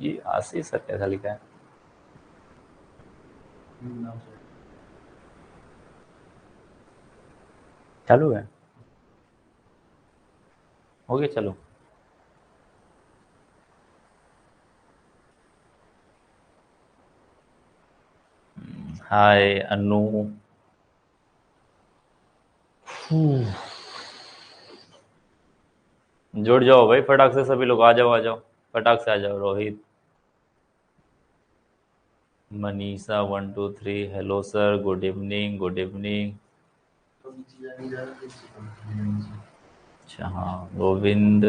ये आशीष सर कैसा लिखा है? चालू है, हो गया, चलो। हाय अनु। जुड़ जाओ भाई फटाक से, सभी लोग आ जाओ आ जाओ, फटाक से आ जाओ। Rohit, Manisha 1 2 3, hello sir, good evening, good evening. अच्छा हाँ, Govind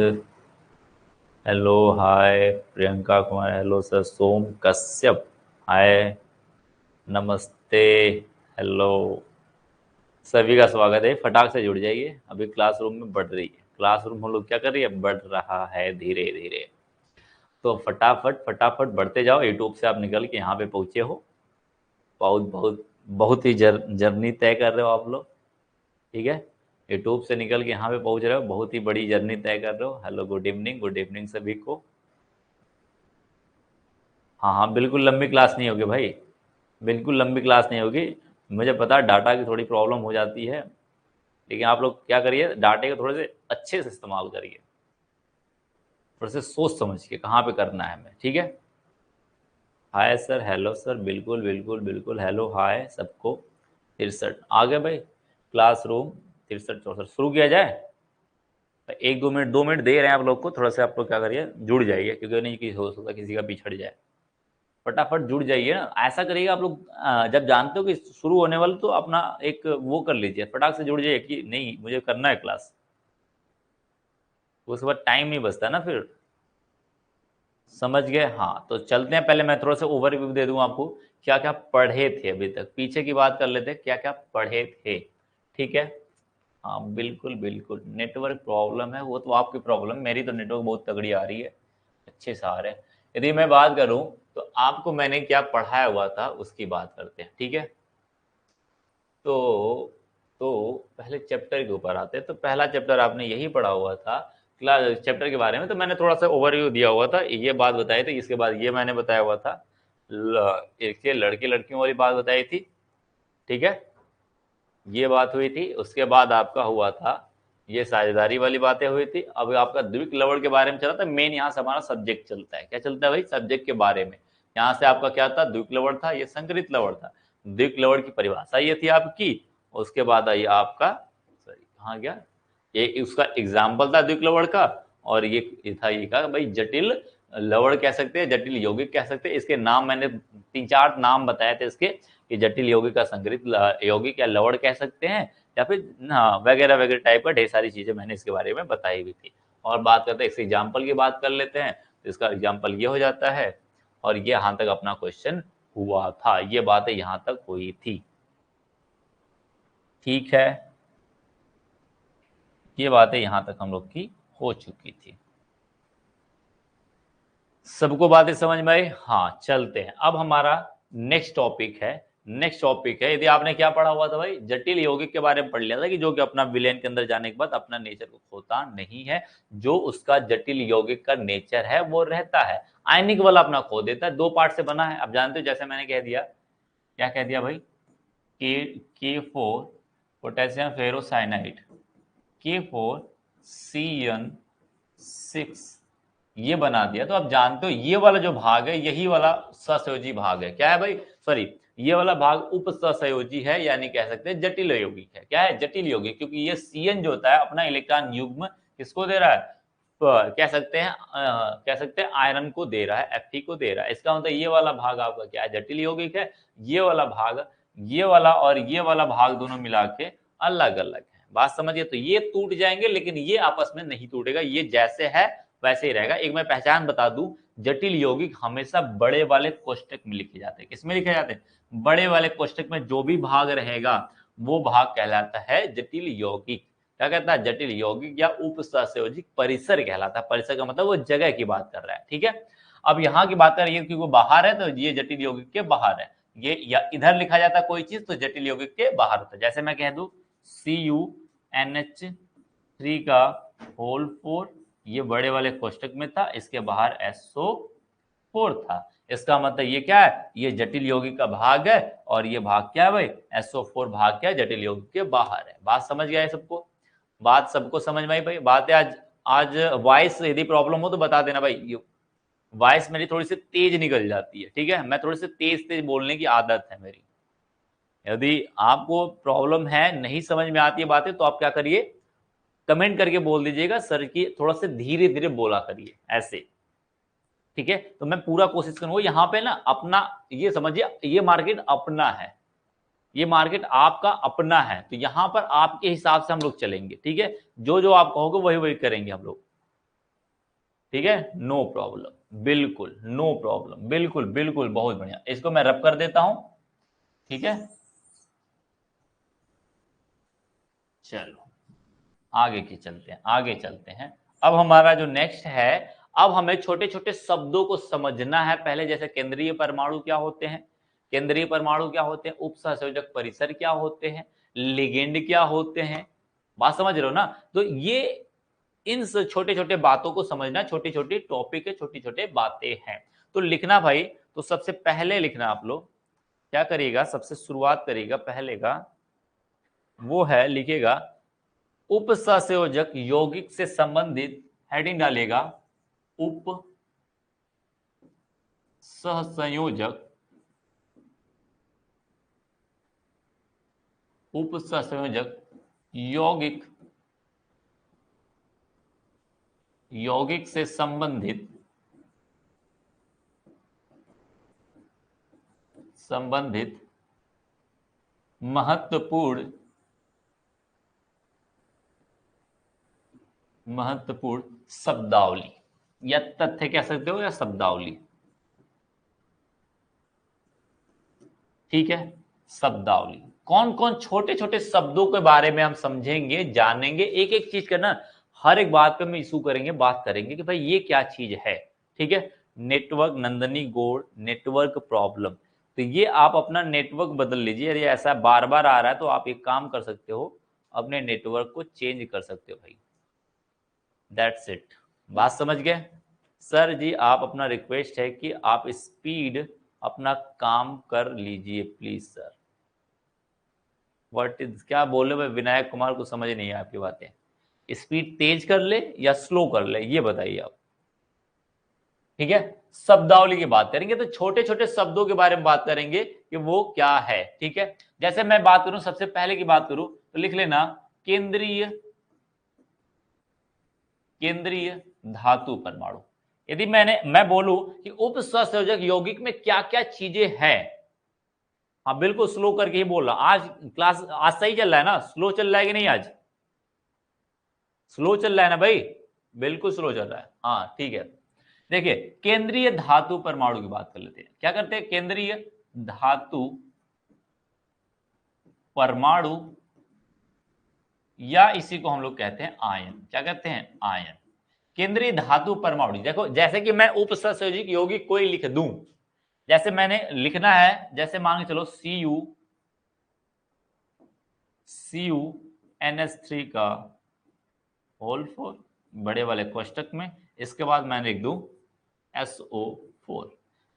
hello hi, Priyanka Kumar hello sir, Som Kashyap hi, नमस्ते, हेलो, सभी का स्वागत है। फटाक से जुड़ जाइए, अभी क्लासरूम में बढ़ रही है, क्लासरूम हम लोग क्या कर रही है, बढ़ रहा है धीरे धीरे। तो फटाफट फटाफट बढ़ते जाओ। यूट्यूब से आप निकल के यहाँ पे पहुंचे हो, बहुत बहुत बहुत ही जर्नी तय कर रहे हो आप लोग, ठीक है। यूट्यूब से निकल के यहाँ पे पहुंच रहे हो, बहुत ही बड़ी जर्नी तय कर रहे हो। हेलो, गुड इवनिंग सभी को। हाँ हाँ, बिल्कुल लंबी क्लास नहीं होगी भाई, बिल्कुल लंबी क्लास नहीं होगी। मुझे पता है डाटा की थोड़ी प्रॉब्लम हो जाती है, लेकिन आप लोग क्या करिए, डाटे को थोड़े से अच्छे से इस्तेमाल करिए, थोड़े से सोच समझ के कहाँ पे करना है हमें, ठीक है। हाय सर, हेलो सर, बिल्कुल बिल्कुल बिल्कुल, हेलो हाय सबको। 63 आ गए भाई, क्लासरूम 63 64 शुरू किया जाए। तो 1 2 मिनट 2 मिनट दे रहे हैं आप लोग को, थोड़ा सा आप लोग क्या करिए, जुड़ जाइए, क्योंकि नहीं कि हो सकता किसी का पिछड़ जाए। फटाफट जुड़ जाइए ना, ऐसा करिएगा आप लोग। जब जानते हो कि शुरू होने वाला, तो अपना एक वो कर लीजिए, फटाक से जुड़ जाइए कि नहीं मुझे करना है क्लास, उसके बाद टाइम नहीं बचता ना फिर। समझ गए? हाँ, तो चलते हैं। पहले मैं थोड़ा सा ओवरव्यू दे दूं आपको, क्या क्या पढ़े थे अभी तक, पीछे की बात कर लेते हैं, क्या क्या पढ़े थे, ठीक है। हाँ बिल्कुल बिल्कुल, नेटवर्क प्रॉब्लम है वो तो आपकी प्रॉब्लम, मेरी तो नेटवर्क बहुत तगड़ी आ रही है, अच्छे से आ रहे हैं। यदि मैं बात करूं, तो आपको मैंने क्या पढ़ाया हुआ था उसकी बात करते हैं, ठीक है। तो तो पहले चैप्टर के ऊपर आते हैं। तो पहला चैप्टर आपने यही पढ़ा हुआ था, क्लास चैप्टर के बारे में तो मैंने थोड़ा सा ओवरव्यू दिया हुआ था, ये बात बताई थी, इसके बाद ये मैंने बताया हुआ था, एक लड़के लड़कियों वाली बात बताई थी, ठीक है, ये बात हुई थी। उसके बाद आपका हुआ था ये साझेदारी वाली बातें हुई थी। अब आपका द्विक लवण के बारे में चला था, मेन यहाँ से हमारा सब्जेक्ट चलता है, क्या चलता है भाई, सब्जेक्ट के बारे में। यहाँ से आपका क्या था, द्विक लवण था, ये संकरित लवण था। द्विक लवण की परिभाषा ये थी आपकी। उसके बाद आई आपका, सॉरी कहाँ गया, ये उसका एग्जाम्पल था द्विक लवण का। और ये था, ये का भाई जटिल लवण कह सकते हैं, जटिल यौगिक कह सकते हैं। इसके नाम मैंने 3 4 नाम बताए थे इसके, कि जटिल यौगिक का संकरित यौगिक या लवण कह सकते हैं, या फिर हाँ वगैरह वगैरह टाइप का ढेर सारी चीजें मैंने इसके बारे में बताई हुई थी। और बात करते हैं इसके एग्जाम्पल की, बात कर लेते हैं। तो इसका एग्जाम्पल ये हो जाता है, और ये यहाँ तक अपना क्वेश्चन हुआ था, ये बातें यहाँ तक हुई थी, ठीक है। ये बातें यहाँ तक हम लोग की हो चुकी थी। सबको बातें समझ में आई? हाँ चलते हैं, अब हमारा नेक्स्ट टॉपिक है। नेक्स्ट टॉपिक है, यदि आपने क्या पढ़ा हुआ था भाई, जटिल यौगिक के बारे में पढ़ लिया था, कि जो कि अपना विलेन के अंदर जाने के बाद अपना नेचर को खोता नहीं है, जो उसका जटिल यौगिक का नेचर है वो रहता है, आयनिक वाला अपना खो देता है। 2 पार्ट से बना है, अब जानते हो, जैसे मैंने कह दिया, क्या कह दिया भाई, K4 potassium ferrocyanide, K4 CN6, ये बना दिया। तो आप जानते हो ये वाला जो भाग है, यही वाला सहसंयोजी भाग है, क्या है भाई, सॉरी, ये वाला भाग उप सहसंयोजी है, यानी कह सकते हैं जटिल यौगिक है। क्या है, जटिल यौगिक, क्योंकि ये CN जो होता है अपना इलेक्ट्रॉन युग्म किसको दे रहा है, कह सकते हैं आयरन को दे रहा है, Fe को दे रहा है। इसका मतलब ये वाला भाग आपका क्या है, जटिल यौगिक है। ये वाला भाग, ये वाला और ये वाला भाग दोनों मिला के अलग अलग है, बात समझिए। तो ये टूट जाएंगे, लेकिन ये आपस में नहीं टूटेगा, ये जैसे है वैसे ही रहेगा। एक मैं पहचान बता दूं, जटिल यौगिक हमेशा बड़े वाले कोष्टक में लिखे जाते हैं। किसमें लिखे जाते हैं, बड़े वाले कोष्टक में जो भी भाग रहेगा वो भाग कहलाता है जटिल यौगिक। क्या कहता है, जटिल यौगिक या उप सहसंयोजिक परिसर कहलाता है। परिसर का मतलब वो जगह की बात कर रहा है, ठीक है। अब यहाँ की बात कर रही है, क्योंकि वो बाहर है, तो ये जटिल यौगिक के बाहर है। ये या इधर लिखा जाता कोई चीज, तो जटिल यौगिक के बाहर होता है। जैसे मैं कह दूं CuNH3 का होल 4, ये बड़े वाले कोष्टक में था, इसके बाहर SO4 SO4 था। इसका मतलब ये क्या है, ये जटिल यौगिक का भाग है और ये भाग क्या है भाई, SO4 भाग क्या है, जटिल यौगिक के बाहर है। बात समझ गया है सबको, बात सबको समझ में आई भाई। बात है आज वॉइस यदि प्रॉब्लम हो तो बता देना भाई, वॉइस मेरी थोड़ी सी तेज निकल जाती है, ठीक है, मैं थोड़ी सी तेज तेज बोलने की आदत है मेरी। यदि आपको प्रॉब्लम है, नहीं समझ में आती है बातें, तो आप क्या करिए, कमेंट करके बोल दीजिएगा सर की थोड़ा सा धीरे धीरे बोला करिए ऐसे, ठीक है। तो मैं पूरा कोशिश करूंगा यहाँ पे ना अपना, ये समझिए ये मार्केट अपना है, ये मार्केट आपका अपना है, तो यहां पर आपके हिसाब से हम लोग चलेंगे, ठीक है। जो जो आप कहोगे वही वही करेंगे हम लोग, ठीक है। नो प्रॉब्लम, बिल्कुल नो प्रॉब्लम, बिल्कुल बिल्कुल, बहुत बढ़िया। इसको मैं रब कर देता हूं, ठीक है। चलो आगे की चलते हैं, आगे चलते हैं। अब हमारा जो नेक्स्ट है, अब हमें छोटे छोटे शब्दों को समझना है पहले, जैसे केंद्रीय परमाणु क्या होते हैं, केंद्रीय परमाणु क्या होते हैं, उप सहसंयोजक परिसर क्या होते हैं, लिगेंड क्या होते हैं, बात समझ रहे हो ना। तो ये इन छोटे छोटे बातों को समझना, छोटी छोटी टॉपिक है, छोटी छोटे बातें हैं। तो लिखना भाई, तो सबसे पहले लिखना आप लोग क्या करिएगा, सबसे शुरुआत करिएगा पहले का, वो है लिखेगा उप सहसंयोजक यौगिक से संबंधित, हेडिंग डालेगा उप सहसंयोजक, उप सहसंयोजक यौगिक, यौगिक से संबंधित, संबंधित महत्वपूर्ण, महत्वपूर्ण शब्दावली या तथ्य कह सकते हो या शब्दावली, ठीक है। शब्दावली कौन कौन छोटे छोटे शब्दों के बारे में हम समझेंगे, जानेंगे, एक एक चीज का ना हर एक बात पे हम इशू करेंगे, बात करेंगे कि भाई ये क्या चीज है, ठीक है। Network Nandini Gaur, network problem, तो ये आप अपना नेटवर्क बदल लीजिए, यदि ऐसा बार बार आ रहा है तो आप एक काम कर सकते हो, अपने नेटवर्क को चेंज कर सकते हो भाई, दैट्स इट। बात समझ गए सर जी, आप अपना रिक्वेस्ट है कि आप स्पीड अपना काम कर लीजिए प्लीज सर। व्हाट इज, क्या बोले भाई, विनायक कुमार को समझ नहीं है आपकी बातें, स्पीड तेज कर ले या स्लो कर ले, ये बताइए आप, ठीक है। शब्दावली की बात करेंगे तो छोटे छोटे शब्दों के बारे में बात करेंगे कि वो क्या है, ठीक है। जैसे मैं बात करूं, सबसे पहले की बात करूं तो लिख लेना केंद्रीय, केंद्रीय धातु परमाणु। यदि मैं बोलूं कि उप सहसंयोजक यौगिक में क्या क्या चीजें हैं, हाँ बिल्कुल स्लो करके ही बोल रहा, आज क्लास आज सही चल रहा है ना, स्लो चल रहा है कि नहीं, आज स्लो चल रहा है ना भाई, बिल्कुल स्लो चल रहा है, हाँ ठीक है। देखिए केंद्रीय धातु परमाणु की बात कर लेते हैं, क्या करते हैं, केंद्रीय धातु परमाणु या इसी को हम लोग कहते हैं आयन, क्या कहते हैं, आयन। केंद्रीय धातु परमाणु, देखो जैसे कि मैं उप सहसंयोजक यौगिक कोई लिख दूं, जैसे मैंने लिखना है, जैसे मान के चलो CuNH3 का होल 4 बड़े वाले कोष्टक में, इसके बाद मैं लिख दूं SO4,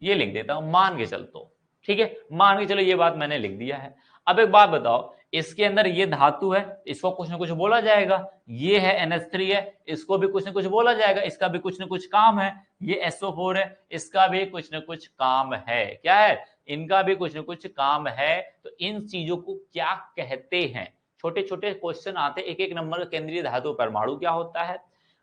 ये लिख देता हूं, मान के चलता हूं, ठीक है, मान के चलो ये बात मैंने लिख दिया है। अब एक बात बताओ, इसके अंदर ये धातु है, इसको कुछ ना कुछ बोला जाएगा, ये है NH3 है, इसको भी कुछ ना कुछ बोला जाएगा, इसका भी कुछ ना कुछ काम है, ये SO4 है, इसका भी कुछ ना कुछ काम है, क्या है, इनका भी कुछ ना कुछ काम है। तो इन चीजों को क्या कहते हैं, छोटे छोटे क्वेश्चन आते, एक एक नंबर का केंद्रीय धातु परमाणु क्या होता है,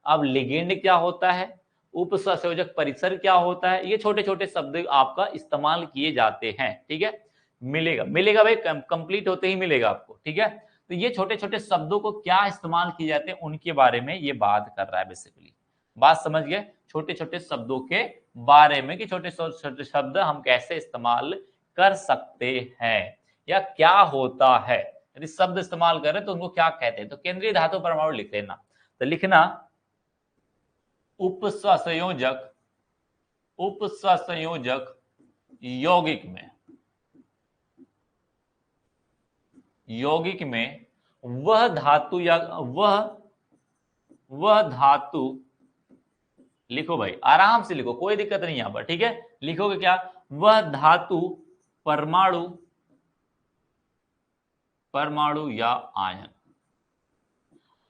अब लिगेंड क्या होता है, उप सहसंयोजक परिसर क्या होता है, ये छोटे छोटे शब्द आपका इस्तेमाल किए जाते हैं, ठीक है। मिलेगा मिलेगा भाई, कंप्लीट होते ही मिलेगा आपको, ठीक है। तो ये छोटे छोटे शब्दों को क्या इस्तेमाल किए जाते हैं उनके बारे में ये बात कर रहा है बेसिकली, बात समझ गए, छोटे छोटे शब्दों के बारे में कि छोटे छोटे शब्द हम कैसे इस्तेमाल कर सकते हैं या क्या होता है, यदि शब्द इस्तेमाल करें तो उनको क्या कहते हैं। तो केंद्रीय धातु परमाणु लिख लेना, तो लिखना उप सहसंयोजक, उप सहसंयोजक यौगिक में, यौगिक में वह धातु या वह धातु लिखो भाई, आराम से लिखो, कोई दिक्कत नहीं यहां पर, ठीक है। लिखोगे क्या, वह धातु परमाणु, परमाणु या आयन।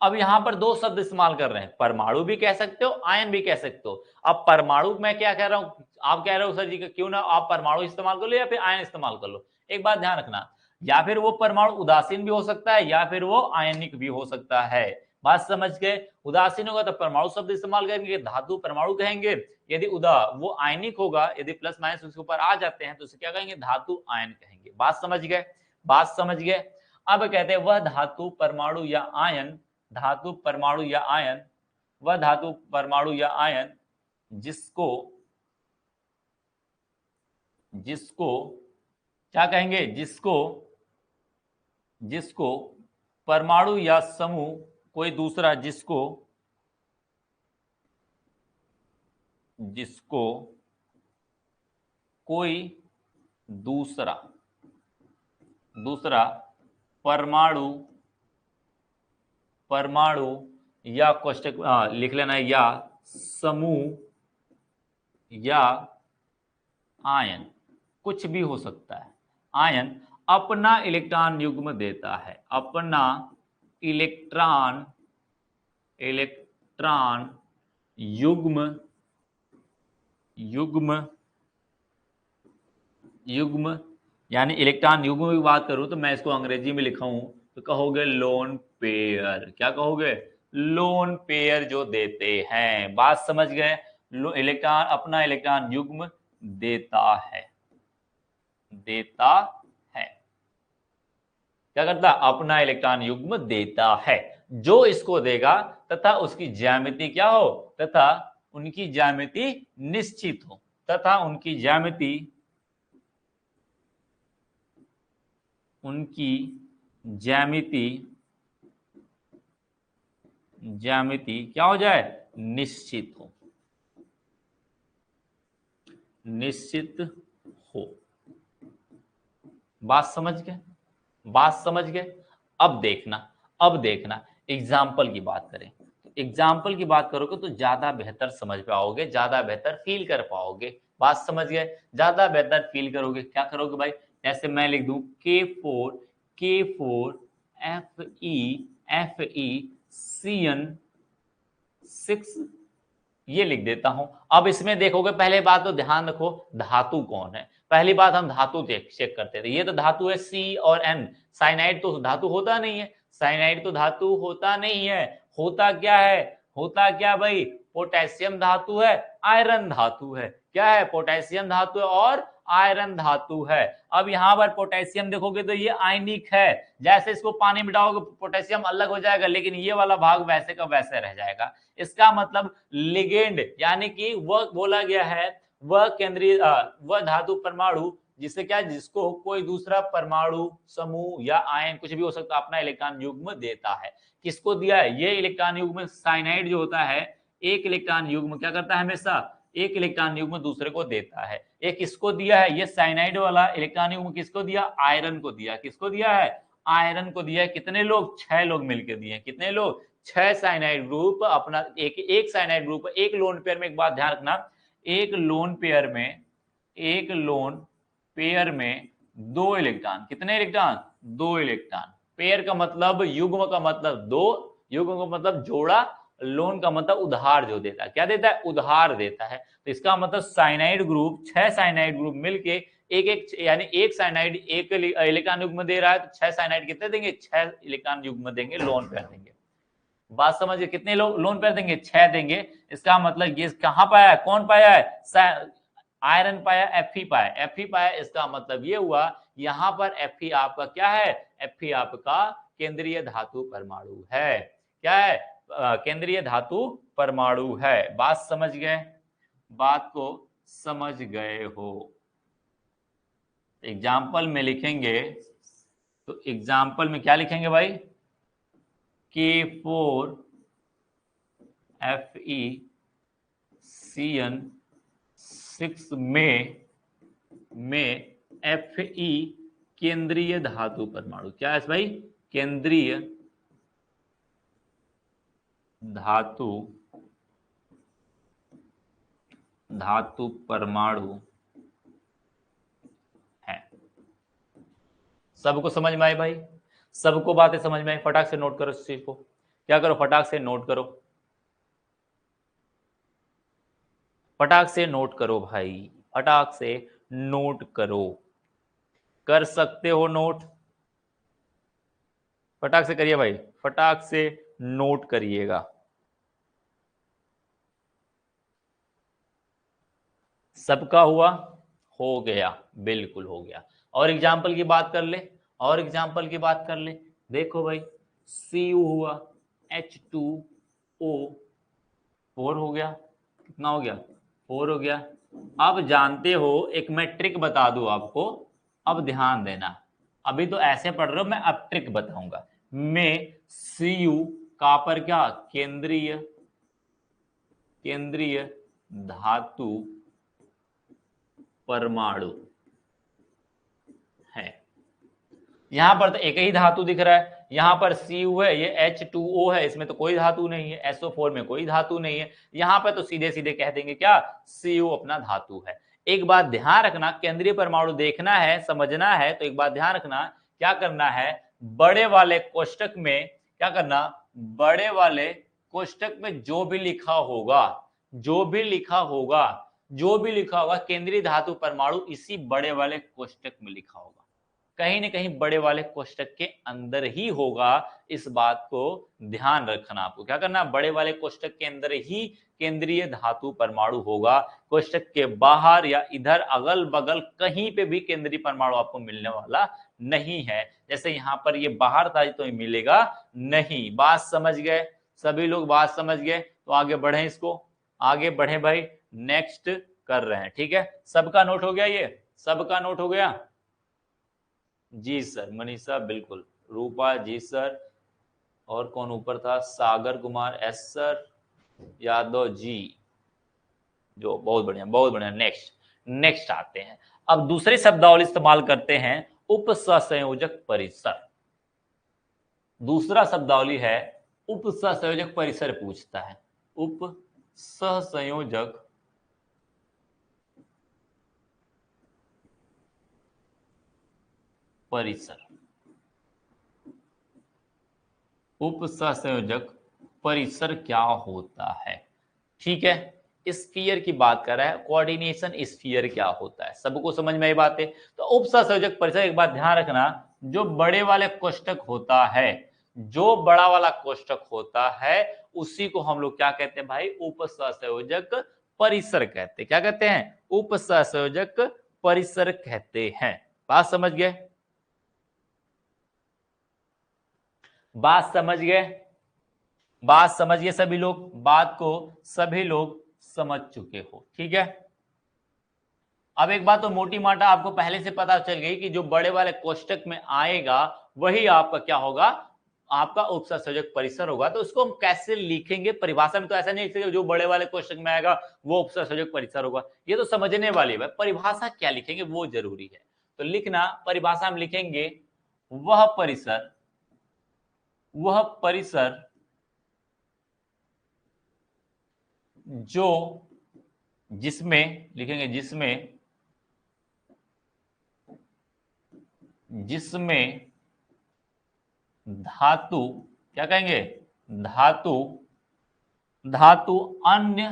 अब यहां पर दो शब्द इस्तेमाल कर रहे हैं, परमाणु भी कह सकते हो, आयन भी कह सकते हो। अब परमाणु मैं क्या कह रहा हूं, आप कह रहे हो सर जी क्यों ना आप परमाणु इस्तेमाल कर लो या फिर आयन इस्तेमाल कर लो। एक बात ध्यान रखना, या फिर वो परमाणु उदासीन भी हो सकता है या फिर वो आयनिक भी हो सकता है। बात समझ गए। उदासीन होगा तो परमाणु शब्द इस्तेमाल करेंगे, धातु परमाणु कहेंगे। यदि वो आयनिक होगा, यदि प्लस माइनस उसके ऊपर आ जाते हैं तो उसे क्या कहेंगे, धातु आयन कहेंगे। बात समझ गए, बात समझ गए। अब कहते हैं वह धातु परमाणु या आयन, धातु परमाणु या आयन, वह धातु परमाणु या आयन जिसको, जिसको क्या कहेंगे, जिसको, जिसको परमाणु या समूह कोई दूसरा, जिसको, जिसको कोई दूसरा, दूसरा परमाणु, परमाणु या कोष्टक लिख लेना है, या समूह या आयन, कुछ भी हो सकता है, आयन अपना इलेक्ट्रॉन युग्म देता है, अपना इलेक्ट्रॉन, इलेक्ट्रॉन युग्म, युग्म, युग्म, यानी इलेक्ट्रॉन युग्म की बात करूं तो मैं इसको अंग्रेजी में लिखा हूं तो कहोगे लोन पेयर। क्या कहोगे, लोन पेयर जो देते हैं। बात समझ गए। इलेक्ट्रॉन अपना इलेक्ट्रॉन युग्म देता है, देता है, क्या करता, अपना इलेक्ट्रॉन युग्म देता है। जो इसको देगा तथा उसकी ज्यामिति क्या हो, तथा उनकी ज्यामिति निश्चित हो, तथा उनकी ज्यामिति, उनकी ज्यामिति, ज्यामिति क्या हो जाए, निश्चित हो, निश्चित हो। बात समझ गए, बात समझ गए। अब देखना, अब देखना एग्जाम्पल की बात करें तो एग्जाम्पल की बात करोगे तो ज्यादा बेहतर समझ पाओगे, ज्यादा बेहतर फील कर पाओगे। बात समझ गए, ज्यादा बेहतर फील करोगे। क्या करोगे भाई, जैसे मैं लिख दूं K4, K4 FeCN6, ये लिख देता हूं। अब इसमें देखोगे, पहले बात तो ध्यान रखो, धातु कौन है। पहली बात हम धातु चेक करते थे, ये तो धातु है C और N। साइनाइड तो धातु होता नहीं है, साइनाइड तो धातु होता नहीं है। होता क्या है, होता क्या भाई, पोटेशियम धातु है, आयरन धातु है। क्या है, पोटेशियम धातु है और आयरन धातु है। अब यहां पर पोटेशियम देखोगे तो ये आयनिक है, जैसे इसको पानी में डालोगे पोटेशियम अलग हो जाएगा, लेकिन ये वाला भाग वैसे का वैसे रह जाएगा। इसका मतलब लिगेंड, यानी कि वह बोला गया है, वह केंद्रीय, वह धातु परमाणु जिससे क्या, जिसको कोई दूसरा परमाणु समूह या आयन कुछ भी हो सकता है अपना इलेक्ट्रॉन युग्म देता है। किसको दिया है, ये इलेक्ट्रॉन युग्म साइनाइड जो होता है, एक इलेक्ट्रॉन युग्म क्या करता है, हमेशा एक इलेक्ट्रॉन युग्म दूसरे को देता है। एक किसको दिया है, ये साइनाइड वाला इलेक्ट्रॉन युग्म किसको दिया, आयरन को दिया। किसको दिया है, आयरन को दिया है। कितने लोग, 6 लोग मिलकर दिए। कितने लोग, 6 साइनाइड ग्रुप अपना एक साइनाइड ग्रुप, एक लोन पेयर में। एक बात ध्यान रखना, एक लोन पेयर में, एक लोन पेयर में 2 इलेक्ट्रॉन। कितने इलेक्ट्रॉन, 2 इलेक्ट्रॉन। पेयर का मतलब, युग्म का मतलब 2, युग्म का मतलब जोड़ा, लोन का मतलब उधार जो देता है। क्या देता है, उधार देता है। तो इसका मतलब साइनाइड ग्रुप, 6 साइनाइड ग्रुप मिलके एक एक, यानी एक साइनाइड एक इलेक्ट्रॉन युग्म दे रहा है तो 6 साइनाइड कितने देंगे, 6 इलेक्ट्रॉन युग्म देंगे, लोन पेयर देंगे। बात समझिए, कितने लोन पेयर देंगे, 6 देंगे। इसका मतलब ये कहां पाया है, कौन पाया है, आयरन पाया, Fe पाया, Fe पाया। इसका मतलब ये हुआ यहां पर Fe आपका क्या है, Fe आपका केंद्रीय धातु परमाणु है। क्या है, केंद्रीय धातु परमाणु है। बात समझ गए, बात को समझ गए हो। एग्जाम्पल में लिखेंगे तो एग्जाम्पल में क्या लिखेंगे भाई, K4 FeCN6 में Fe केंद्रीय धातु परमाणु। क्या है भाई, केंद्रीय धातु धातु परमाणु है। सबको समझ में आई भाई? सबको बातें समझ में आई? फटाक से नोट करो इस चीज को। क्या करो, फटाक से नोट करो, फटाक से नोट करो भाई, फटाक से नोट करो। कर सकते हो नोट? फटाक से करिए भाई, फटाक से नोट करिएगा। सबका हुआ? हो गया, बिल्कुल हो गया। और एग्जाम्पल की बात कर ले, और एग्जाम्पल की बात कर ले। देखो भाई, Cu हुआ, H2O, 4 हो गया। कितना हो गया? 4 हो गया। अब जानते हो, एक मैं ट्रिक बता दूं आपको, अब ध्यान देना। अभी तो ऐसे पढ़ रहे हो, मैं अब ट्रिक बताऊंगा। मैं Cu का पर क्या, केंद्रीय, केंद्रीय धातु परमाणु है। यहां पर तो एक ही धातु दिख रहा है, यहां पर Cu है, ये H2O है, इसमें तो कोई धातु नहीं है, SO4 में कोई धातु नहीं है। यहां पर तो सीधे सीधे कह देंगे क्या, Cu अपना धातु है। एक बात ध्यान रखना, केंद्रीय परमाणु देखना है, समझना है, तो एक बात ध्यान रखना, क्या करना है, बड़े वाले कोष्टक में क्या करना, बड़े वाले कोष्टक में जो भी लिखा होगा, जो भी लिखा होगा, जो भी लिखा होगा केंद्रीय धातु परमाणु, इसी बड़े वाले कोष्टक में लिखा होगा। कहीं ना कहीं बड़े वाले कोष्टक के अंदर ही होगा। इस बात को ध्यान रखना। आपको क्या करना, बड़े वाले कोष्टक के अंदर ही केंद्रीय धातु परमाणु होगा। कोष्टक के बाहर या इधर अगल बगल कहीं पे भी केंद्रीय परमाणु आपको मिलने वाला नहीं है। जैसे यहां पर ये बाहर था तो मिलेगा नहीं। बात समझ गए? सभी लोग बात समझ गए? तो आगे बढ़े, इसको आगे बढ़े भाई, नेक्स्ट कर रहे हैं। ठीक है, सबका नोट हो गया? ये सबका नोट हो गया? जी सर, मनीषा बिल्कुल, रूपा जी सर, और कौन ऊपर था, सागर कुमार एस सर, यादव जी, जो बहुत बढ़िया, बहुत बढ़िया। नेक्स्ट, नेक्स्ट आते हैं। अब दूसरे शब्दावली इस्तेमाल करते हैं, उप सहसंयोजक परिसर। दूसरा शब्दावली है उप सहसंयोजक परिसर, पूछता है उप सहसंयोजक परिसर। उप सहसंयोजक परिसर क्या होता है? ठीक है, स्फीयर की बात कर रहा है, कोऑर्डिनेशन स्फीयर क्या होता है, सबको समझ में आई बात है? तो उप सहसंयोजक परिसर, एक बात ध्यान रखना, जो बड़े वाले कोष्टक होता है, जो बड़ा वाला कोष्टक होता है, उसी को हम लोग क्या कहते हैं भाई, उप सहसंयोजक परिसर कहते हैं। क्या कहते हैं? उप सहसंयोजक परिसर कहते हैं। बात समझ गए? बात समझ गए? बात समझिए सभी लोग, बात को सभी लोग समझ चुके हो? ठीक है, अब एक बात तो मोटी माटा आपको पहले से पता चल गई कि जो बड़े वाले कोष्टक में आएगा वही आपका क्या होगा, आपका उपसंयोजक परिसर होगा। तो उसको हम कैसे लिखेंगे, परिभाषा में तो ऐसा नहीं लिख सकते जो बड़े वाले कोष्टक में आएगा वो उपसंयोजक परिसर होगा, ये तो समझने वाली बात। परिभाषा क्या लिखेंगे वो जरूरी है। तो लिखना, परिभाषा में लिखेंगे वह परिसर, वह परिसर जो, जिसमें लिखेंगे, जिसमें, जिसमें धातु, क्या कहेंगे, धातु, धातु अन्य,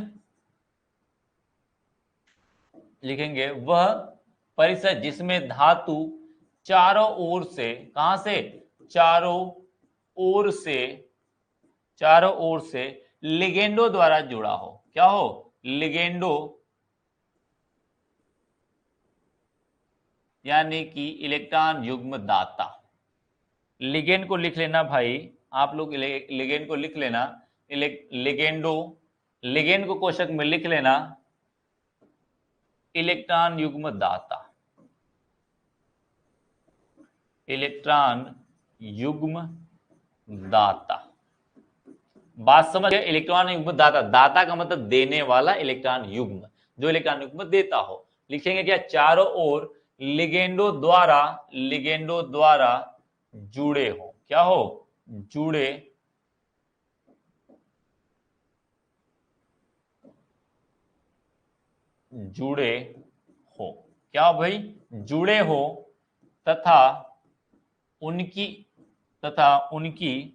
लिखेंगे वह परिसर जिसमें धातु चारों ओर से, कहां से, चारों ओर से, चारों ओर से लिगेंडो द्वारा जुड़ा हो। क्या हो? लिगेंडो, यानी कि इलेक्ट्रॉन युग्म दाता। लिगेंड को लिख लेना भाई, आप लोग लिगेंड को लिख लेना, लिगेंडो, लिगेंड को कोष्टक में लिख लेना इलेक्ट्रॉन युग्म दाता, इलेक्ट्रॉन युग्म दाता। बात समझ गए? इलेक्ट्रॉन युग्म दाता, दाता का मतलब देने वाला, इलेक्ट्रॉन युग्म जो इलेक्ट्रॉन युग्म देता हो। लिखेंगे क्या, चारों ओर लिगेंडो द्वारा, लिगेंडो द्वारा जुड़े हो। क्या हो? जुड़े, जुड़े हो, क्या भाई, जुड़े हो, तथा उनकी तथा उनकी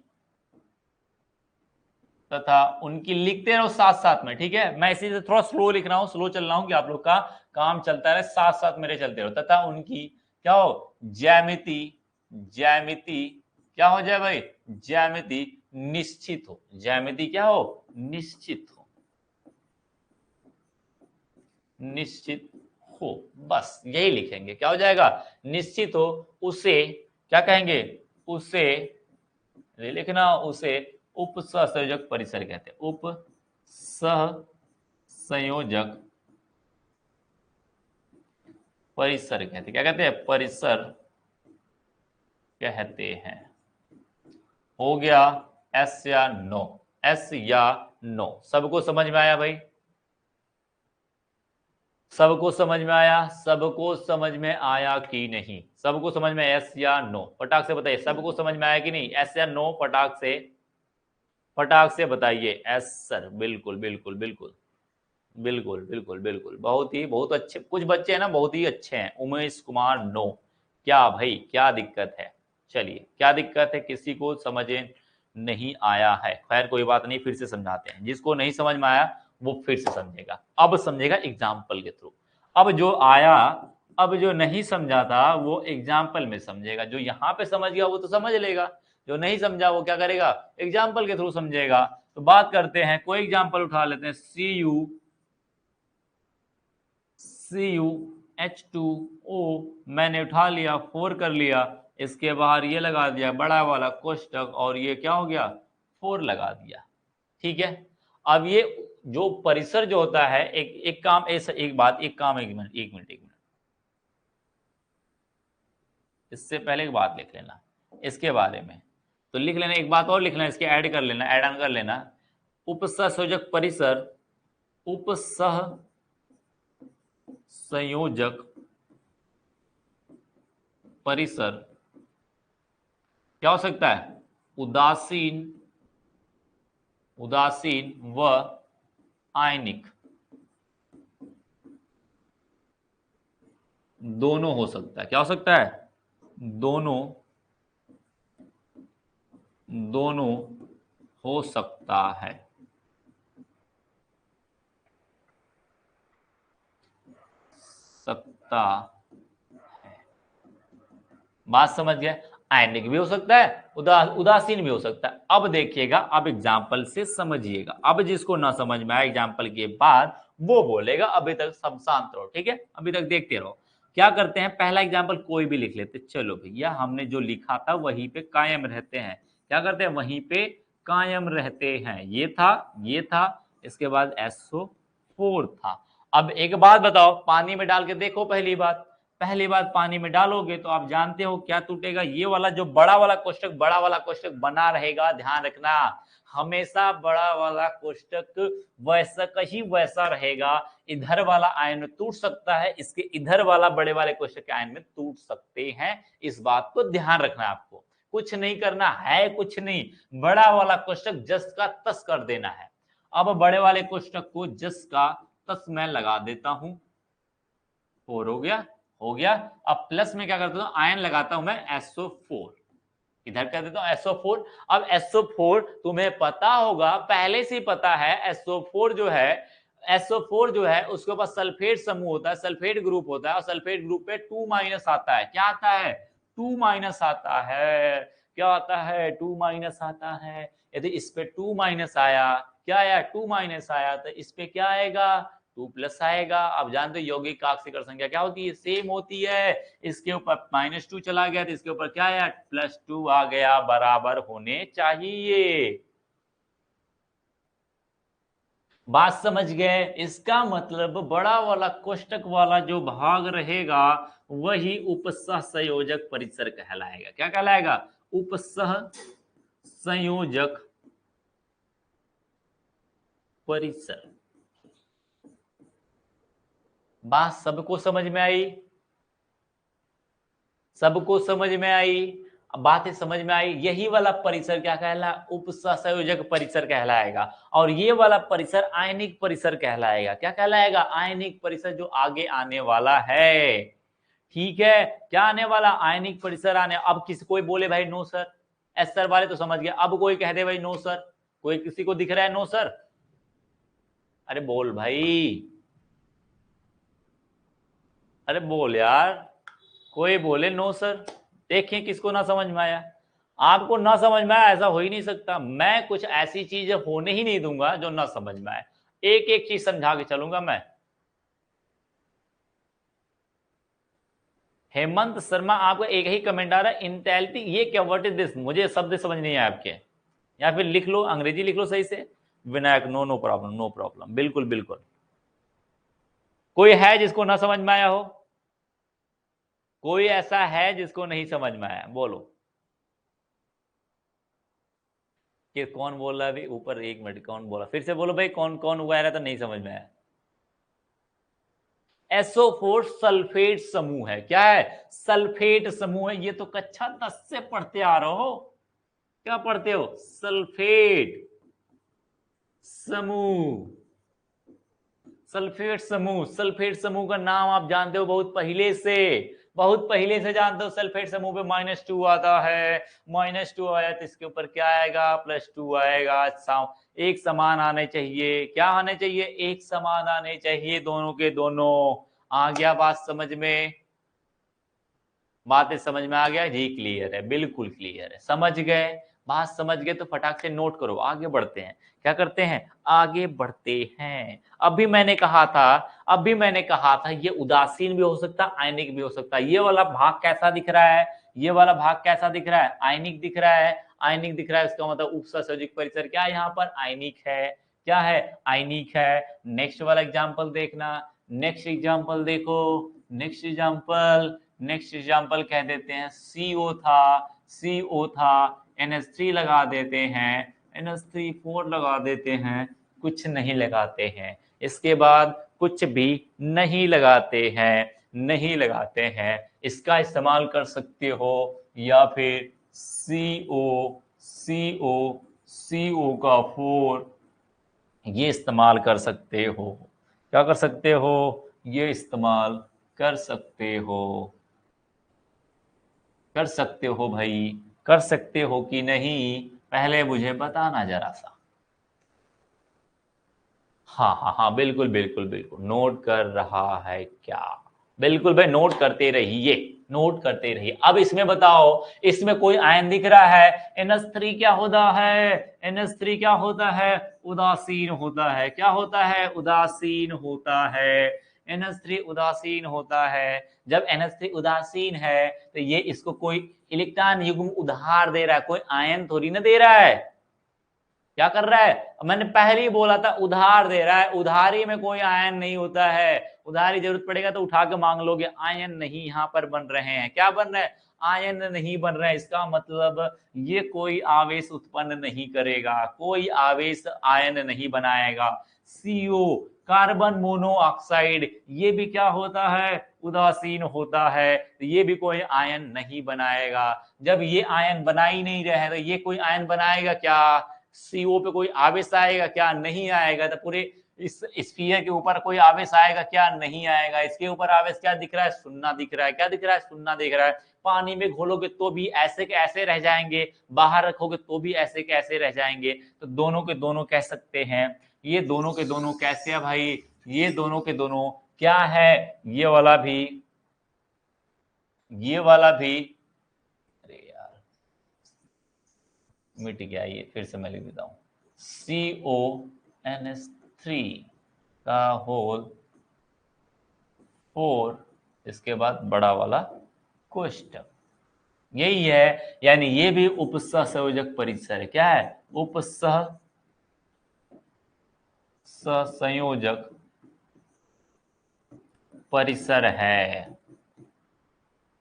तथा उनकी लिखते रहो साथ साथ में, ठीक है। मैं इसी से थोड़ा स्लो लिख रहा हूं, स्लो चल रहा हूं कि आप लोग का काम चलता रहे, साथ साथ मेरे चलते रहो। तथा उनकी क्या हो, ज्यामिति, ज्यामिति क्या हो जाए भाई, ज्यामिति निश्चित हो, ज्यामिति क्या हो, निश्चित हो, निश्चित हो, बस यही लिखेंगे, क्या हो जाएगा, निश्चित हो, उसे क्या कहेंगे, उसे लिखना, उसे उप सहसंयोजक परिसर कहते हैं, उप सह संयोजक परिसर कहते हैं, क्या कहते हैं, परिसर कहते हैं। हो गया एस या नो, एस या नो, सबको समझ में आया भाई, सबको समझ में आया, सबको समझ में आया कि नहीं, सबको समझ में, एस या नो, फटाक से बताइए, सबको समझ में आया कि नहीं, एस या नो, फटाक से बताइए, एस सर, बिल्कुल बिल्कुल बिल्कुल बिल्कुल बिल्कुल बिल्कुल, बहुत अच्छे कुछ बच्चे हैं ना, बहुत ही अच्छे हैं। उमेश कुमार नो, क्या भाई क्या दिक्कत है, चलिए क्या दिक्कत है, किसी को समझ नहीं आया है, खैर कोई बात नहीं, फिर से समझाते हैं, जिसको नहीं समझ में आया वो फिर से समझेगा, अब समझेगा एग्जाम्पल के थ्रू। अब जो आया, अब जो नहीं समझा था वो एग्जाम्पल में समझेगा, जो यहाँ पे समझ गया वो तो समझ लेगा, जो नहीं समझा वो क्या करेगा, एग्जाम्पल के थ्रू समझेगा। तो बात करते हैं, कोई एग्जाम्पल उठा लेते हैं, CuH2O मैंने उठा लिया, 4 कर लिया, इसके बाहर ये लगा दिया बड़ा वाला कोष्टक, और ये क्या हो गया, 4 लगा दिया, ठीक है। अब ये जो परिसर जो होता है, एक काम, एक बात, एक काम, एक मिनट एक मिनट एक मिनट, इससे पहले एक बात लिख लेना इसके बारे में, तो लिख लेना, एक बात और लिख लेना, इसके ऐड कर लेना, ऐड ऑन कर लेना, उपसहसंयोजक परिसर, उपसह संयोजक परिसर क्या हो सकता है, उदासीन, उदासीन व आयनिक, दोनों हो सकता है, क्या हो सकता है, दोनों, दोनों हो सकता है, सकता है, बात समझ गए, आयनिक भी हो सकता है, उदासीन भी हो सकता है। अब देखिएगा, अब एग्जाम्पल से समझिएगा, अब जिसको ना समझ में आया एग्जाम्पल के बाद वो बोलेगा, अभी तक सब शांत रहो, ठीक है, अभी तक देखते रहो। क्या करते हैं, पहला एग्जाम्पल कोई भी लिख लेते, चलो भैया हमने जो लिखा था वहीं पे कायम रहते हैं, क्या करते हैं, वहीं पे कायम रहते हैं, ये था, ये था, इसके बाद SO4 था। अब एक बात बताओ, पानी में डाल के देखो, पहली बात पानी में डालोगे तो आप जानते हो क्या टूटेगा, ये वाला जो बड़ा वाला कोष्टक बना रहेगा, ध्यान रखना, हमेशा बड़ा वाला कोष्टक वैसा का ही वैसा रहेगा, इधर वाला आयन में टूट सकता है, इसके इधर वाला बड़े वाले कोष्टक के आयन में टूट सकते हैं, इस बात को ध्यान रखना, आपको कुछ नहीं करना है, कुछ नहीं, बड़ा वाला कोष्टक जस का तस कर देना है। अब बड़े वाले कोष्टक को जस का तस मैं लगा देता हूं, 4 हो गया, हो गया। अब प्लस में क्या करता हूं, आयन लगाता हूं मैं SO4, इधर कर देता हूं SO4। अब SO4 तुम्हें पता होगा, पहले से ही पता है, SO4 जो है, SO4 जो है उसके पास सल्फेट समूह होता है, सल्फेट ग्रुप होता है, और सल्फेट ग्रुप पे 2 माइनस आता है, क्या आता है, 2 माइनस आता है, क्या आता है, 2 माइनस आता है। यदि इस पे 2 माइनस आया, क्या आया, 2 माइनस आया, तो इस पे क्या आएगा, 2 प्लस आएगा। आप जानते हो यौगिक आक्सीकर संख्या क्या होती है, सेम होती है, इसके ऊपर -2 चला गया तो इसके ऊपर क्या आया, +2 आ गया, बराबर होने चाहिए। बात समझ गए, इसका मतलब बड़ा वाला कोष्टक वाला जो भाग रहेगा वही उपसह संयोजक परिसर कहलाएगा, क्या कहलाएगा, उपसह संयोजक परिसर। बात सबको समझ में आई, सबको समझ में आई। अब बातें समझ में आई। यही वाला परिसर क्या कहला, उपसंयोजक परिसर कहलाएगा, और ये वाला परिसर आयनिक परिसर कहलाएगा। क्या कहलाएगा, आयनिक परिसर, जो आगे आने वाला है। ठीक है, क्या आने वाला, आयनिक परिसर आने। अब किसी कोई बोले भाई नो सर, एस सर वाले तो समझ गया, अब कोई कह दे भाई नो सर, कोई किसी को दिख रहा है नो सर, अरे बोल भाई, अरे बोल यार, कोई बोले नो सर, देखें किसको ना समझ में आया। आपको ना समझ में आया ऐसा हो ही नहीं सकता, मैं कुछ ऐसी चीजें होने ही नहीं दूंगा जो ना समझ में आए, एक एक चीज समझा के चलूंगा मैं। हेमंत शर्मा, आपका एक ही कमेंट आ रहा है, इंटेलिटी, ये क्या, व्हाट इज दिस, मुझे शब्द समझ नहीं आया आपके, या फिर लिख लो, अंग्रेजी लिख लो सही से। Vinayak, no no problem, no problem, बिल्कुल बिल्कुल। कोई है जिसको ना समझ में आया हो, कोई ऐसा है जिसको नहीं समझ में आया, बोलो। कि कौन बोल रहा है अभी ऊपर, एक मिनट, कौन बोला, फिर से बोलो भाई, कौन कौन हुआ रहा था, नहीं समझ में आया। SO4 सल्फेट समूह है, क्या है, सल्फेट समूह है, ये तो कक्षा 10 से पढ़ते आ रहे हो। क्या पढ़ते हो, सल्फेट समूह, सल्फेट समूह, सल्फेट समूह का नाम आप जानते हो बहुत पहले से, बहुत पहले से जानते हो। सल्फेट समूह पे -2 आता है, -2 आया तो इसके ऊपर क्या आएगा, +2 आएगा। एक समान आने चाहिए, क्या आने चाहिए, एक समान आने चाहिए, दोनों के दोनों। आ गया बात समझ में, बातें समझ में आ गया जी, क्लियर है, बिल्कुल क्लियर है, समझ गए, बात समझ गए तो फटाक से नोट करो, आगे बढ़ते हैं। क्या करते हैं, आगे बढ़ते हैं। अभी मैंने कहा था, अभी मैंने कहा था, ये उदासीन भी हो सकता है, आयनिक भी हो सकता है। ये वाला भाग कैसा दिख रहा है, ये वाला भाग कैसा दिख रहा है, आयनिक दिख रहा है, आयनिक दिख रहा है, इसका मतलब उपसंयोजक परिसर क्या है, यहाँ पर आयनिक है, क्या है, आयनिक है। नेक्स्ट वाला एग्जाम्पल देखना, नेक्स्ट एग्जाम्पल देखो, नेक्स्ट एग्जाम्पल, नेक्स्ट एग्जाम्पल कह देते हैं, CO था, CO था, NH3 लगा देते हैं, NH3 4 लगा देते हैं, कुछ नहीं लगाते हैं, इसके बाद कुछ भी नहीं लगाते हैं, नहीं लगाते हैं। इसका इस्तेमाल कर सकते हो, या फिर CO, CO, CO का 4, ये इस्तेमाल कर सकते हो। क्या कर सकते हो, ये इस्तेमाल कर सकते हो, कर सकते हो भाई, कर सकते हो कि नहीं, पहले मुझे बताना जरा सा। हाँ हाँ हाँ, बिल्कुल बिल्कुल बिल्कुल, नोट कर रहा है क्या, बिल्कुल भाई, नोट करते रहिए, नोट करते रहिए। अब इसमें बताओ, इसमें कोई आयन दिख रहा है, NH3 क्या होता है, NH3 क्या होता है, उदासीन होता है, क्या होता है, उदासीन होता है, NH3 उदासीन होता है। जब NH3 उदासीन है तो ये इसको कोई इलेक्ट्रॉन युग्म उधार दे रहा है, कोई आयन थोड़ी ना दे रहा है। क्या कर रहा है, मैंने पहले ही बोला था, उधार दे रहा है, उधारी में कोई आयन नहीं होता है, उधारी जरूरत पड़ेगा तो उठा के मांग लोगे, आयन नहीं यहाँ पर बन रहे हैं, क्या बन रहे हैं, आयन नहीं बन रहे हैं। इसका मतलब ये कोई आवेश उत्पन्न नहीं करेगा, कोई आवेश आयन नहीं बनाएगा। CO, कार्बन मोनोऑक्साइड, ये भी क्या होता है, उदासीन होता है, तो ये भी कोई आयन नहीं बनाएगा। जब ये आयन बना ही नहीं रहे तो ये कोई आयन बनाएगा क्या, CO पे कोई आवेश आएगा क्या, नहीं आएगा। तो पूरे इस स्फीयर के ऊपर कोई आवेश आएगा क्या, नहीं आएगा। इसके ऊपर आवेश क्या दिख रहा है, सुन्ना दिख रहा है, क्या दिख रहा है, सुन्ना दिख रहा है। पानी में घोलोगे तो भी ऐसे के ऐसे रह जाएंगे, बाहर रखोगे तो भी ऐसे के ऐसे रह जाएंगे। तो दोनों के दोनों कह सकते हैं, ये दोनों के दोनों कैसे है भाई, ये दोनों के दोनों क्या है, ये वाला भी, ये वाला भी, अरे यार मिट गया, ये फिर से मैं लिख देता हूं, CONH3 का होल 4, इसके बाद बड़ा वाला कोष्टक, यही है। यानी ये भी उपसह संयोजक परिसर है, क्या है, उपसह संयोजक परिसर है।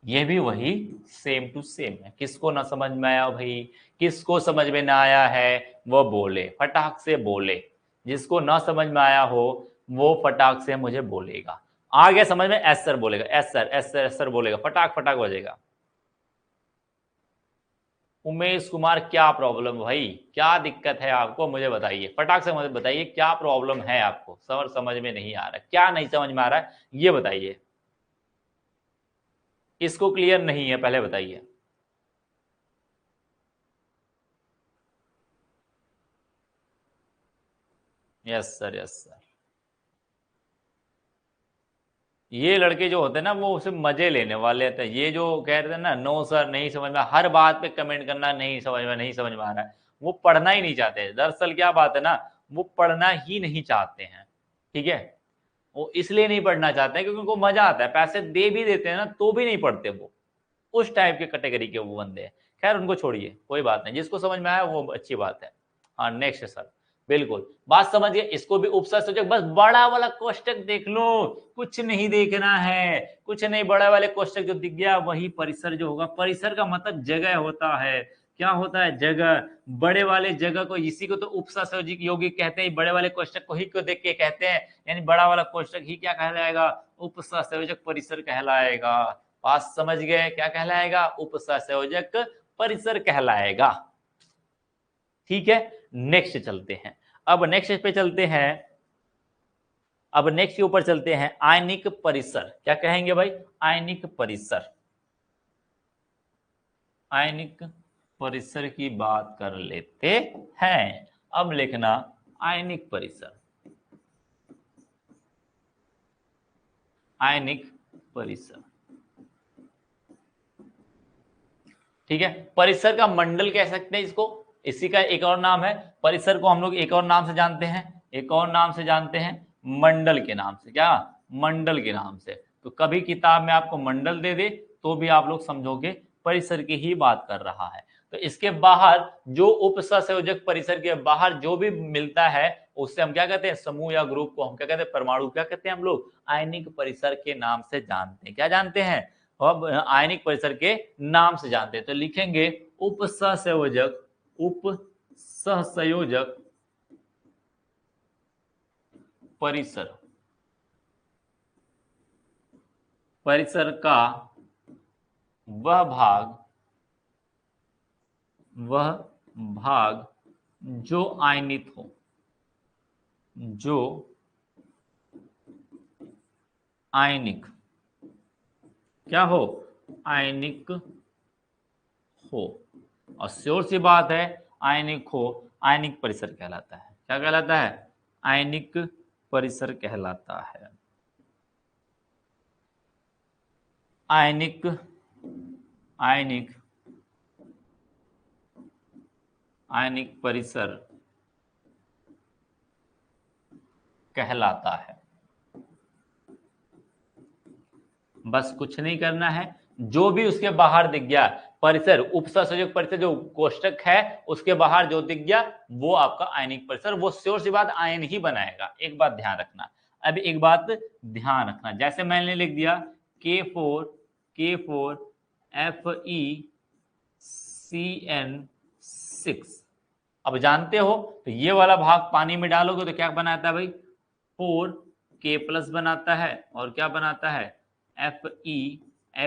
ये भी वही सेम टू सेम है। किसको ना समझ में आया भाई, किसको समझ में ना आया है वो बोले, फटाक से बोले, जिसको ना समझ में आया हो वो फटाक से मुझे बोलेगा। आ गया समझ में, एस सर बोलेगा, S sir, S sir, S sir बोलेगा, फटाक फटाक बजेगा। उमेश कुमार, क्या प्रॉब्लम भाई, क्या दिक्कत है आपको, मुझे बताइए, फटाक से मुझे बताइए क्या प्रॉब्लम है आपको, समझ में नहीं आ रहा, क्या नहीं समझ में आ रहा है ये बताइए, इसको क्लियर नहीं है पहले बताइए। Yes sir, yes sir. ये लड़के जो होते हैं ना वो उसे मजे लेने वाले होते हैं, ये जो कह रहे थे ना नो सर नहीं समझ में, हर बात पे कमेंट करना नहीं समझ में, नहीं समझ में आ रहा है, वो पढ़ना ही नहीं चाहते। दरअसल क्या बात है ना, वो पढ़ना ही नहीं चाहते हैं, ठीक है। वो इसलिए नहीं पढ़ना चाहते हैं क्योंकि उनको मजा आता है, पैसे दे भी देते हैं ना तो भी नहीं पढ़ते वो, उस टाइप के कैटेगरी के वो बंदे हैं। खैर उनको छोड़िए, कोई बात नहीं, जिसको समझ में आया वो अच्छी बात है। हाँ नेक्स्ट सर, बिल्कुल बात समझिए, इसको भी उपसर्जक, बस बड़ा वाला कोष्टक देख लो, कुछ नहीं देखना है, कुछ नहीं, बड़ा वाले कोष्टक जो दिख गया वही परिसर जो होगा, परिसर का मतलब जगह होता है, क्या होता है, जगह, बड़े वाले जगह को, इसी को तो उपसर्जक यौगिक कहते हैं, बड़े वाले कोष्टक को ही को देख के कहते हैं, यानी बड़ा वाला कोष्टक ही क्या कहलाएगा, उपसंयोजक परिसर कहलाएगा। बात समझ गए, क्या कहलाएगा, उपसंयोजक परिसर कहलाएगा, ठीक है। नेक्स्ट चलते हैं, अब नेक्स्ट पे चलते हैं, अब नेक्स्ट के ऊपर चलते हैं, आयनिक परिसर, क्या कहेंगे भाई, आयनिक परिसर, आयनिक परिसर की बात कर लेते हैं। अब लिखना आयनिक परिसर, आयनिक परिसर, ठीक है। परिसर का मंडल कह सकते हैं इसको, इसी का एक और नाम है, परिसर को हम लोग एक और नाम से जानते हैं, एक और नाम से जानते हैं, मंडल के नाम से, क्या, मंडल के नाम से। तो कभी किताब में आपको मंडल दे दे तो भी आप लोग समझोगे परिसर की ही बात कर रहा है। तो इसके बाहर जो उपसंयोजक परिसर के बाहर जो भी मिलता है उससे हम क्या कहते हैं, समूह या ग्रुप को हम क्या कहते हैं, परमाणु, क्या कहते हैं हम लोग, आयनिक परिसर के नाम से जानते हैं, क्या जानते हैं, अब आयनिक परिसर के नाम से जानते हैं। तो लिखेंगे उपसंयोजक, उपसंयोजक परिसर, परिसर का वह भाग, वह भाग जो आयनित हो, जो आयनिक, क्या हो, आयनिक हो, और श्योर सी बात है आयनिक हो, आयनिक परिसर कहलाता है, क्या कहलाता है, आयनिक परिसर कहलाता है। आयनिक, आयनिक, आयनिक परिसर कहलाता है। बस कुछ नहीं करना है, जो भी उसके बाहर दिख गया परिसर, उपसंयोजक परिसर जो कोष्टक है उसके बाहर जो दिख गया वो आपका आयनिक परिसर, वो श्योर सी बात आयन ही बनाएगा, एक बात ध्यान रखना। अब एक बात ध्यान रखना, जैसे मैंने लिख दिया K4 FeCN6, अब जानते हो तो ये वाला भाग पानी में डालोगे तो क्या बनाता है भाई, 4K+ बनाता है, और क्या बनाता है,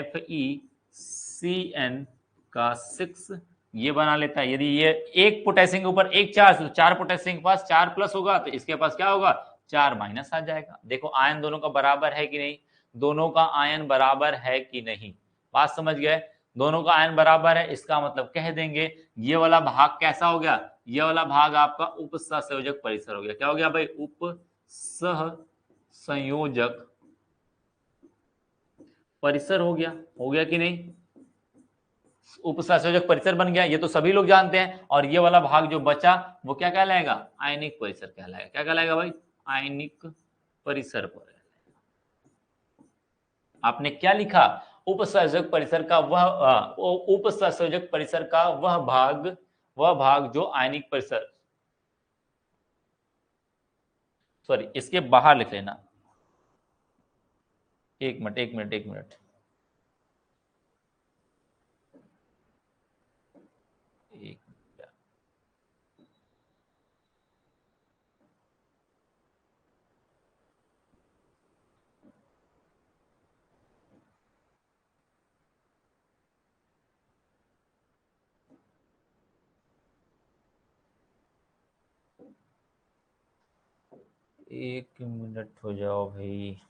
FeCN का 6 ये बना लेता है। यदि ये एक पोटेशियम के ऊपर एक चार्ज, तो 4 पोटेशियम के पास 4+ होगा, तो इसके पास क्या होगा, 4- आ जाएगा। देखो आयन दोनों का बराबर है कि नहीं, दोनों का आयन बराबर है कि नहीं, बात समझ गए, दोनों का आयन बराबर है, इसका मतलब कह देंगे ये वाला भाग कैसा हो गया, ये वाला भाग आपका उपसंयोजक परिसर हो गया, क्या हो गया भाई, उपसंयोजक परिसर हो गया कि नहीं, उपसंयोजक परिसर बन गया, ये तो सभी लोग जानते हैं। और ये वाला भाग जो बचा वो क्या कहलाएगा, आयनिक परिसर कहलाएगा, क्या कहलाएगा भाई, आयनिक परिसर पर। आपने क्या लिखा, उपसंयोजक परिसर का वह उपसंयोजक परिसर का वह भाग जो आयनिक परिसर, सॉरी इसके बाहर लिख लेना, एक मिनट एक मिनट एक मिनट, एक मिनट। एक मिनट हो जाओ भाई।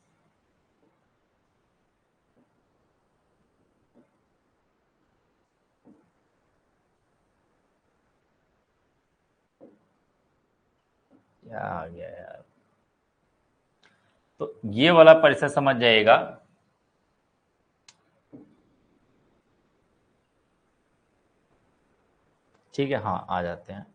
क्या आ गया यार। तो ये वाला परिसर समझ जाएगा। ठीक है, हाँ आ जाते हैं।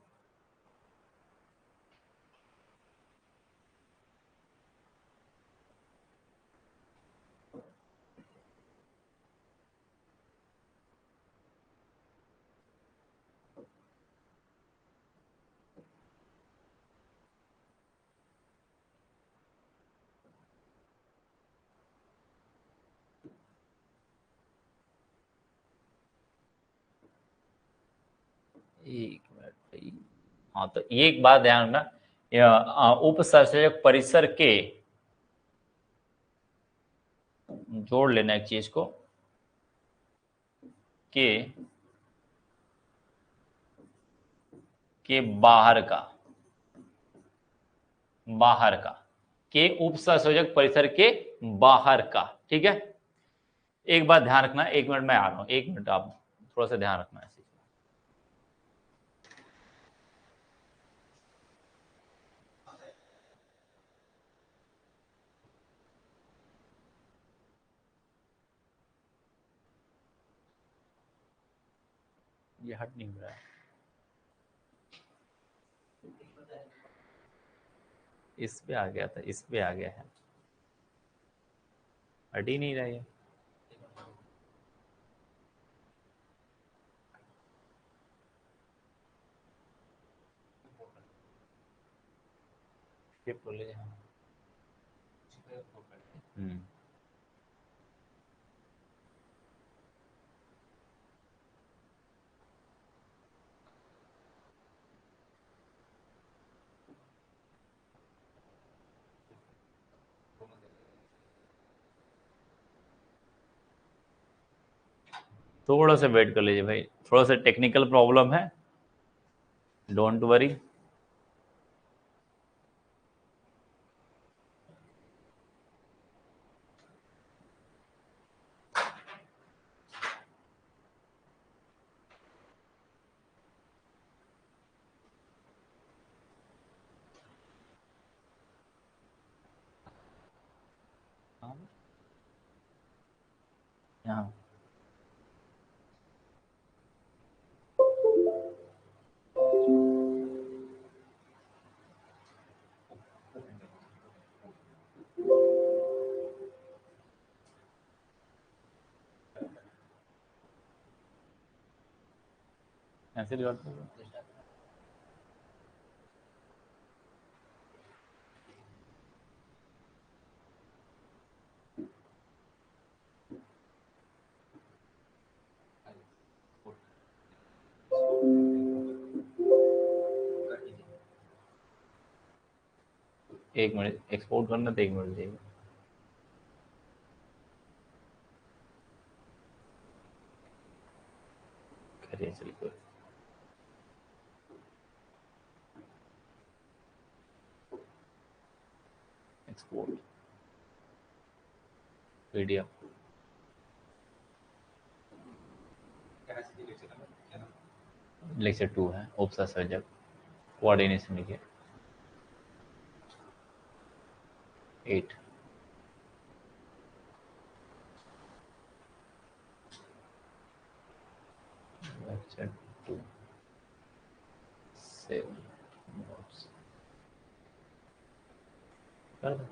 एक मिनट भाई। हाँ, तो ये एक बात ध्यान रखना, उपसर्जक परिसर के, जोड़ लेना एक चीज को, के बाहर का, बाहर का, के उपसर्जक परिसर के बाहर का। ठीक है, एक बात ध्यान रखना, एक मिनट मैं आ रहा हूं, एक मिनट आप थोड़ा सा ध्यान रखना ऐसे। ये हट नहीं रहा है, इस पे आ गया था, इस पे आ गया है, हट ही नहीं रहा है। हम्म, थोड़ा सा वेट कर लीजिए भाई, थोड़ा सा टेक्निकल प्रॉब्लम है, डोंट वरी। यहाँ ऐसे रिकॉर्ड कर लो। एक मिनट एक्सपोर्ट करना, तो एक मिनट देगा। करिए चलिए, एक्सपोर्ट पीडीएफ, लेक्चर 2 है उपसर्जक, कोऑर्डिनेशन लिखिए 8। लेक्चर 2 7 नोट्स कर दो।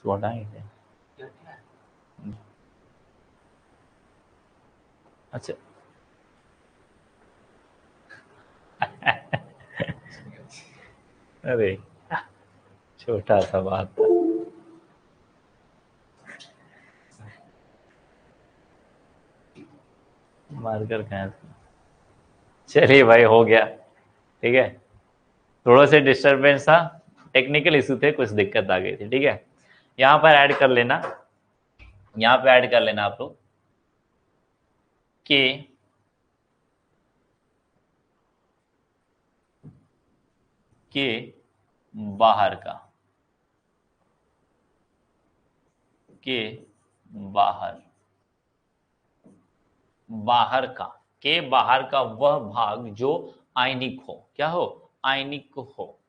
व्हाट आई है। अच्छा अरे छोटा सा बात था। मारकर कहाँ से। चलिए भाई हो गया, ठीक है। थोड़ा से डिस्टरबेंस था, टेक्निकल इशू थे, कुछ दिक्कत आ गई थी, ठीक है। यहां पर ऐड कर लेना, यहां पे ऐड कर लेना आप लोग के बाहर का, के बाहर, बाहर का, के बाहर का वह भाग जो आयनिक हो, क्या हो, आयनिक हो।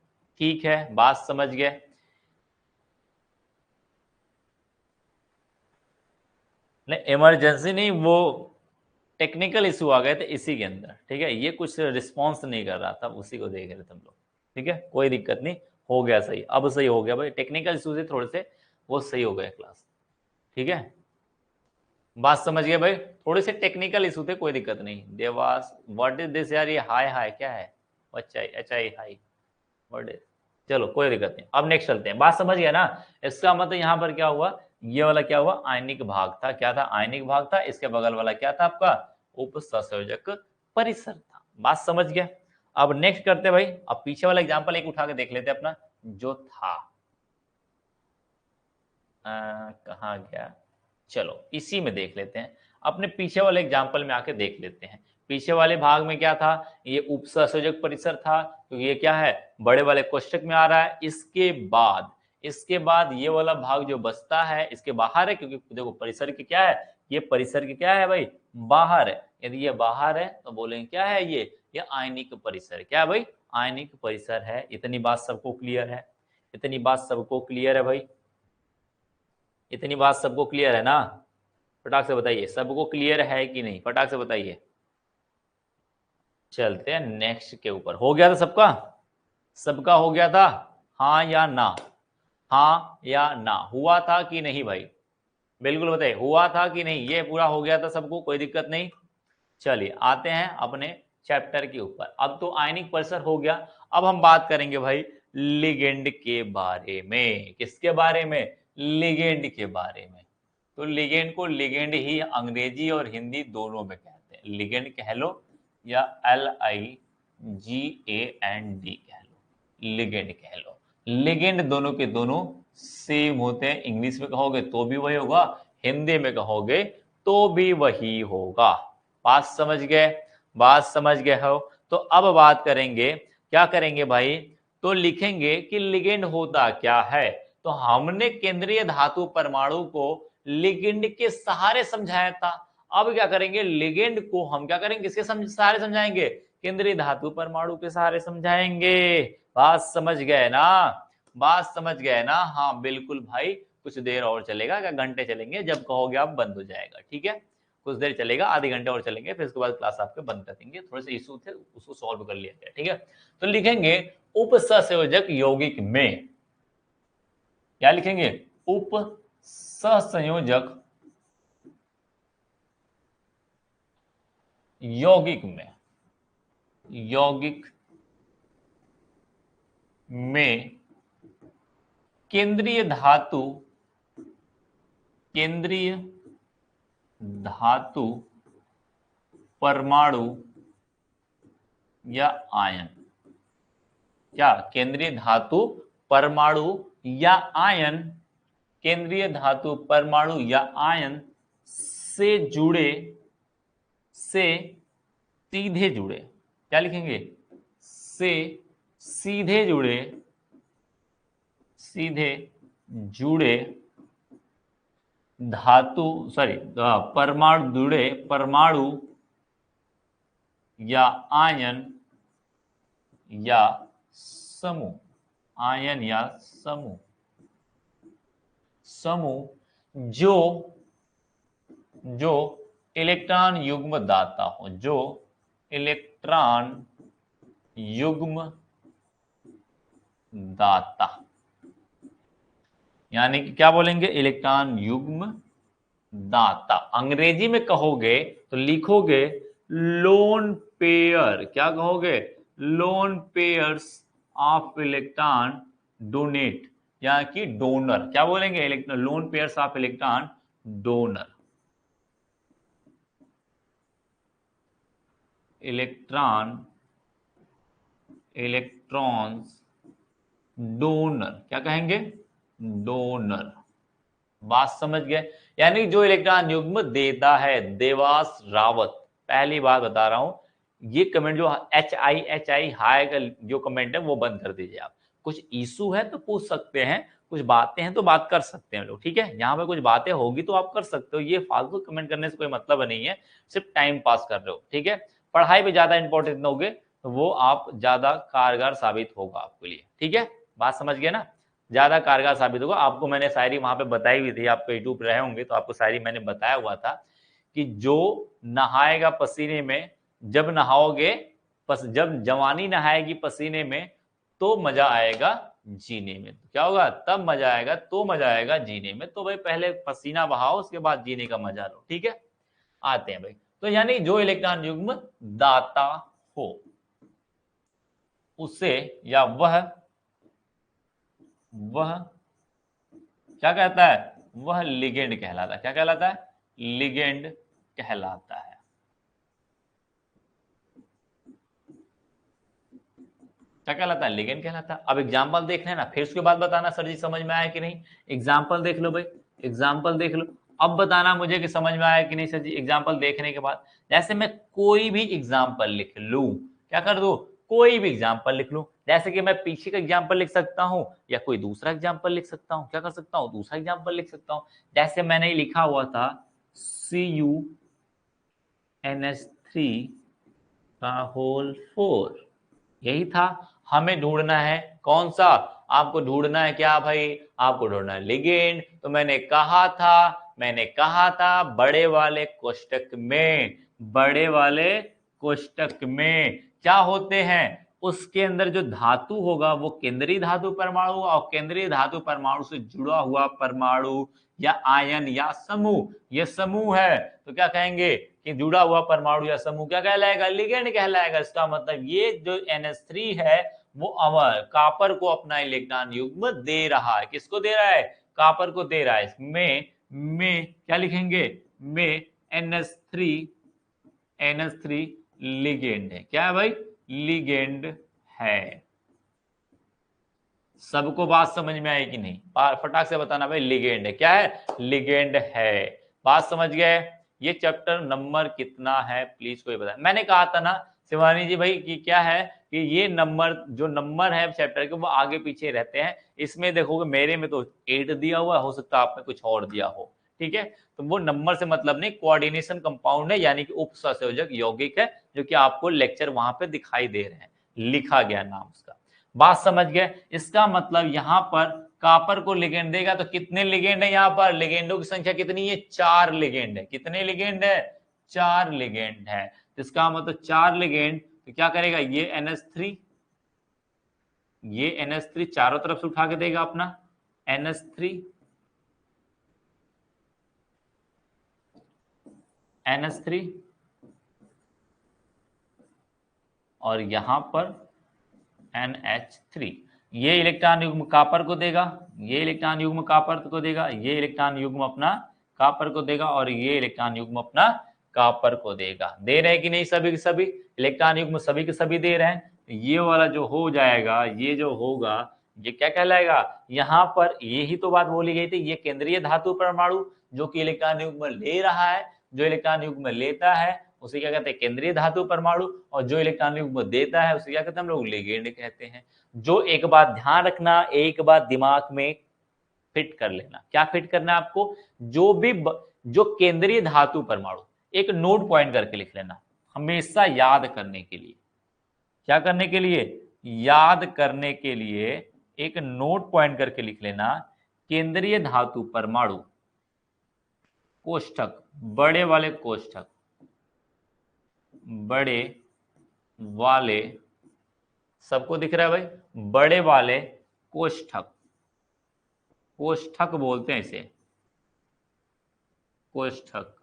ठीक है, बात समझ गए। नहीं इमरजेंसी नहीं, वो टेक्निकल इशू आ गए थे इसी के अंदर, ठीक है, ये कुछ रिस्पॉन्स नहीं कर रहा था, उसी को देख रहे थे हम लोग। ठीक है, कोई दिक्कत नहीं, हो गया सही, अब सही हो गया भाई, टेक्निकल इशू से थोड़े से वो सही हो गए क्लास। ठीक है, बात समझ गए भाई, थोड़े से टेक्निकल इशू थे, कोई दिक्कत नहीं। देवास, व्हाट इज दिस यार, ये हाय हाय क्या है, अच्छा अच्छा हाई, व्हाट इज, चलो कोई दिक्कत नहीं, अब नेक्स्ट चलते हैं। बात समझ गया ना, इसका मतलब यहाँ पर क्या हुआ, ये वाला क्या हुआ, आयनिक भाग था, क्या था, आयनिक भाग था, इसके बगल वाला क्या था आपका, उपसंयोजक परिसर था। बात समझ गया। अब नेक्स्ट करते भाई, अब पीछे वाला एग्जांपल एक उठा के देख लेते अपना, जो था कहाँ गया, चलो इसी में देख लेते हैं, अपने पीछे वाले एग्जाम्पल में आके देख लेते हैं। पीछे वाले भाग में क्या था, ये उपसंयोजक परिसर था, तो ये क्या है, बड़े वाले कोष्टक में आ रहा है। इसके बाद ये वाला भाग जो बचता है इसके बाहर है, क्योंकि देखो परिसर की क्या है, ये परिसर की क्या है भाई, बाहर है। यदि ये बाहर है तो बोलेंगे क्या है ये आयनिक परिसर, क्या है भाई, आयनिक परिसर है। इतनी बात सबको क्लियर है, इतनी बात सबको क्लियर है भाई, इतनी बात सबको क्लियर है ना, फटाक से बताइए, सबको क्लियर है कि नहीं, फटाक से बताइए। चलते हैं नेक्स्ट के ऊपर। हो गया था सबका, सबका हो गया था, हाँ या ना, हाँ या ना, हुआ था कि नहीं भाई, बिल्कुल बताइए, हुआ था कि नहीं, ये पूरा हो गया था सबको, कोई दिक्कत नहीं। चलिए आते हैं अपने चैप्टर के ऊपर। अब तो आयनिक परिसर हो गया, अब हम बात करेंगे भाई लिगेंड के बारे में। किसके बारे में, लिगेंड के बारे में। तो लिगेंड को लिगेंड ही अंग्रेजी और हिंदी दोनों में कहते हैं, लिगेंड कह लो या LIGAND कह लो, लिगेंड कह लो। लिगेंड दोनों के दोनों सेम होते हैं, इंग्लिश में कहोगे तो भी वही होगा, हिंदी में कहोगे तो भी वही होगा। बात समझ गए, बात समझ गए हो। तो अब बात करेंगे, क्या करेंगे भाई, तो लिखेंगे कि लिगेंड होता क्या है। तो हमने केंद्रीय धातु परमाणु को लिगेंड के सहारे समझाया था। अब क्या करेंगे, लिगेंड को हम क्या करेंगे, किसके सहारे समझाएंगे, केंद्रीय धातु परमाणु के सहारे समझाएंगे। बात समझ गए ना, बात समझ गए ना, हाँ बिल्कुल भाई, कुछ देर और चलेगा, क्या घंटे चलेंगे, जब कहोगे आप बंद हो जाएगा। ठीक है, कुछ देर चलेगा, आधे घंटे और चलेंगे, फिर उसके बाद क्लास आपके बंद कर देंगे, थोड़े से इशू थे उसको सॉल्व कर लिया गया। ठीक है, तो लिखेंगे उपसंयोजक यौगिक में, क्या लिखेंगे, उप सहसंयोजक यौगिक में, यौगिक में केंद्रीय धातु, केंद्रीय धातु परमाणु या आयन, क्या केंद्रीय धातु परमाणु या आयन, केंद्रीय धातु परमाणु या आयन से जुड़े, से सीधे जुड़े, क्या लिखेंगे, से सीधे जुड़े, सीधे जुड़े धातु, सॉरी परमाणु, जुड़े परमाणु या आयन या समूह, आयन या समूह, समूह जो, जो इलेक्ट्रॉन युग्म दाता हो, जो इलेक्ट्रॉन युग्म दाता, यानी कि क्या बोलेंगे, इलेक्ट्रॉन युग्म दाता। अंग्रेजी में कहोगे तो लिखोगे लोन पेयर, क्या कहोगे, lone pairs of electron donate, या कि डोनर, क्या बोलेंगे, electron lone pairs of electron donor, electron, electrons donor, क्या कहेंगे, डोनर। बात समझ गए? यानी जो इलेक्ट्रॉन युग्म देता है, देवास रावत, पहली बार बता रहा हूं, ये कमेंट जो HI हाई का जो कमेंट है वो बंद कर दीजिए आप। कुछ इशू है तो पूछ सकते हैं, कुछ बातें हैं तो बात कर सकते हैं लोग, ठीक है? यहाँ पे कुछ बातें होगी तो आप कर सकते हो, ये फालतू कमेंट करने से कोई मतलब नहीं है, सिर्फ टाइम पास कर रहे हो, ठीक है? पढ़ाई पे ज्यादा इंपॉर्टेंट दोगे तो वो आप ज्यादा कारगर साबित होगा आपके लिए, ठीक है? बात समझ गए ना? ज्यादा कारगर साबित होगा। आपको मैंने शायरी वहां पे बताई हुई थी, आप यूट्यूब पे रहे होंगे तो आपको शायरी मैंने बताया हुआ था कि जो नहाएगा पसीने में, जब नहाओगे जब जवानी नहाएगी पसीने में तो मजा आएगा जीने में। तो क्या होगा? तब मजा आएगा, तो मजा आएगा जीने में। तो भाई पहले पसीना बहाओ, उसके बाद जीने का मजा लो, ठीक है? आते हैं भाई, तो यानी जो इलेक्ट्रॉन युग्म दाता हो उसे या वह क्या कहता है? वह लिगेंड कहलाता है। क्या कहलाता है? लिगेंड कहलाता है। क्या कहलाता है? लिगेंड कहलाता है। अब एग्जांपल देख लेना, फिर उसके बाद बताना सर जी समझ में आया कि नहीं। एग्जांपल देख लो भाई, एग्जांपल देख लो, अब बताना मुझे कि समझ में आया कि नहीं सर जी। एग्जांपल देखने के बाद जैसे मैं कोई भी एग्जांपल लिख लूं, क्या कर दूं? कोई भी एग्जांपल लिख लूं, जैसे कि मैं पीछे का एग्जांपल लिख सकता हूं या कोई दूसरा एग्जांपल लिख सकता हूं। क्या कर सकता हूं? दूसरा एग्जांपल लिख सकता हूं। जैसे मैंने लिखा हुआ था CuNH3 का होल 4, यही था। हमें ढूंढना है कौन सा? आपको ढूंढना है क्या भाई? आपको ढूंढना है लिगेंड। तो मैंने कहा था बड़े वाले कोष्टक में, बड़े वाले कोष्टक में क्या होते हैं? उसके अंदर जो धातु होगा वो केंद्रीय धातु परमाणु, और केंद्रीय धातु परमाणु से जुड़ा हुआ परमाणु या आयन या समूह, ये समूह है तो क्या कहेंगे कि जुड़ा हुआ परमाणु या समूह क्या कहलाएगा? लिगेंड कहलाएगा। इसका मतलब ये जो NH3 है वो अवर कापर को अपना इलेक्ट्रॉन युग्म दे रहा है। किसको दे रहा है? कापर को दे रहा है। में क्या लिखेंगे? में NH3 लिगेंड है। क्या है भाई? लिगेंड है। सबको बात समझ में आई कि नहीं? फटाक से बताना भाई, लिगेंड है। क्या है? लिगेंड है। बात समझ गए? ये चैप्टर नंबर कितना है प्लीज कोई बता। मैंने कहा था ना शिवानी जी भाई कि क्या है कि ये नंबर जो नंबर है चैप्टर के वो आगे पीछे रहते हैं। इसमें देखोगे मेरे में तो 8 दिया हुआ है, हो सकता है आप में कुछ और दिया हो, ठीक है? तो वो नंबर से मतलब नहीं, कोऑर्डिनेशन कंपाउंड है, यानी कि उप संयोजक यौगिक है, जो कि आपको लेक्चर वहां पे दिखाई दे रहे हैं, लिखा गया नाम उसका। बात समझ गए? इसका मतलब यहां पर कापर को लिगेंड देगा तो कितने लिगेंड है? यहां पर लिगेंडों की संख्या कितनी है? 4 लिगेंड है। कितने लिगेंड है? 4 लिगेंड है। तो इसका मतलब 4 लिगेंड, तो क्या करेगा ये NH3, ये NH3 चारों तरफ से उठा के देगा अपना NH3, NH3, और यहां पर NH3। ये इलेक्ट्रॉन युग्म कापर को देगा, ये इलेक्ट्रॉन युग्म कापर को देगा, ये इलेक्ट्रॉन युग्म अपना कापर को देगा, और ये इलेक्ट्रॉन युग्म अपना कापर को देगा। दे रहे हैं कि नहीं? सभी के सभी इलेक्ट्रॉन युग्म सभी के सभी दे रहे हैं। ये वाला जो हो जाएगा, ये जो होगा ये क्या कहलाएगा? यहाँ पर यही तो बात बोली गई थी, ये केंद्रीय धातु परमाणु जो कि इलेक्ट्रॉन युग्म ले रहा है, जो इलेक्ट्रॉन युग्म लेता है उसे क्या कहते हैं? केंद्रीय धातु परमाणु। और जो इलेक्ट्रॉन युग्म देता है उसे क्या कहते हैं? हम लोग लिगेंड कहते हैं। जो एक बात ध्यान रखना, एक बात दिमाग में फिट कर लेना। क्या फिट करना है आपको? जो केंद्रीय धातु परमाणु, एक नोट पॉइंट करके लिख लेना हमेशा याद करने के लिए। क्या करने के लिए? याद करने के लिए एक नोट पॉइंट करके लिख लेना, केंद्रीय धातु परमाणु कोष्ठक, बड़े वाले कोष्ठक, बड़े वाले, सबको दिख रहा है भाई? बड़े वाले कोष्ठक, कोष्ठक बोलते हैं इसे, कोष्ठक।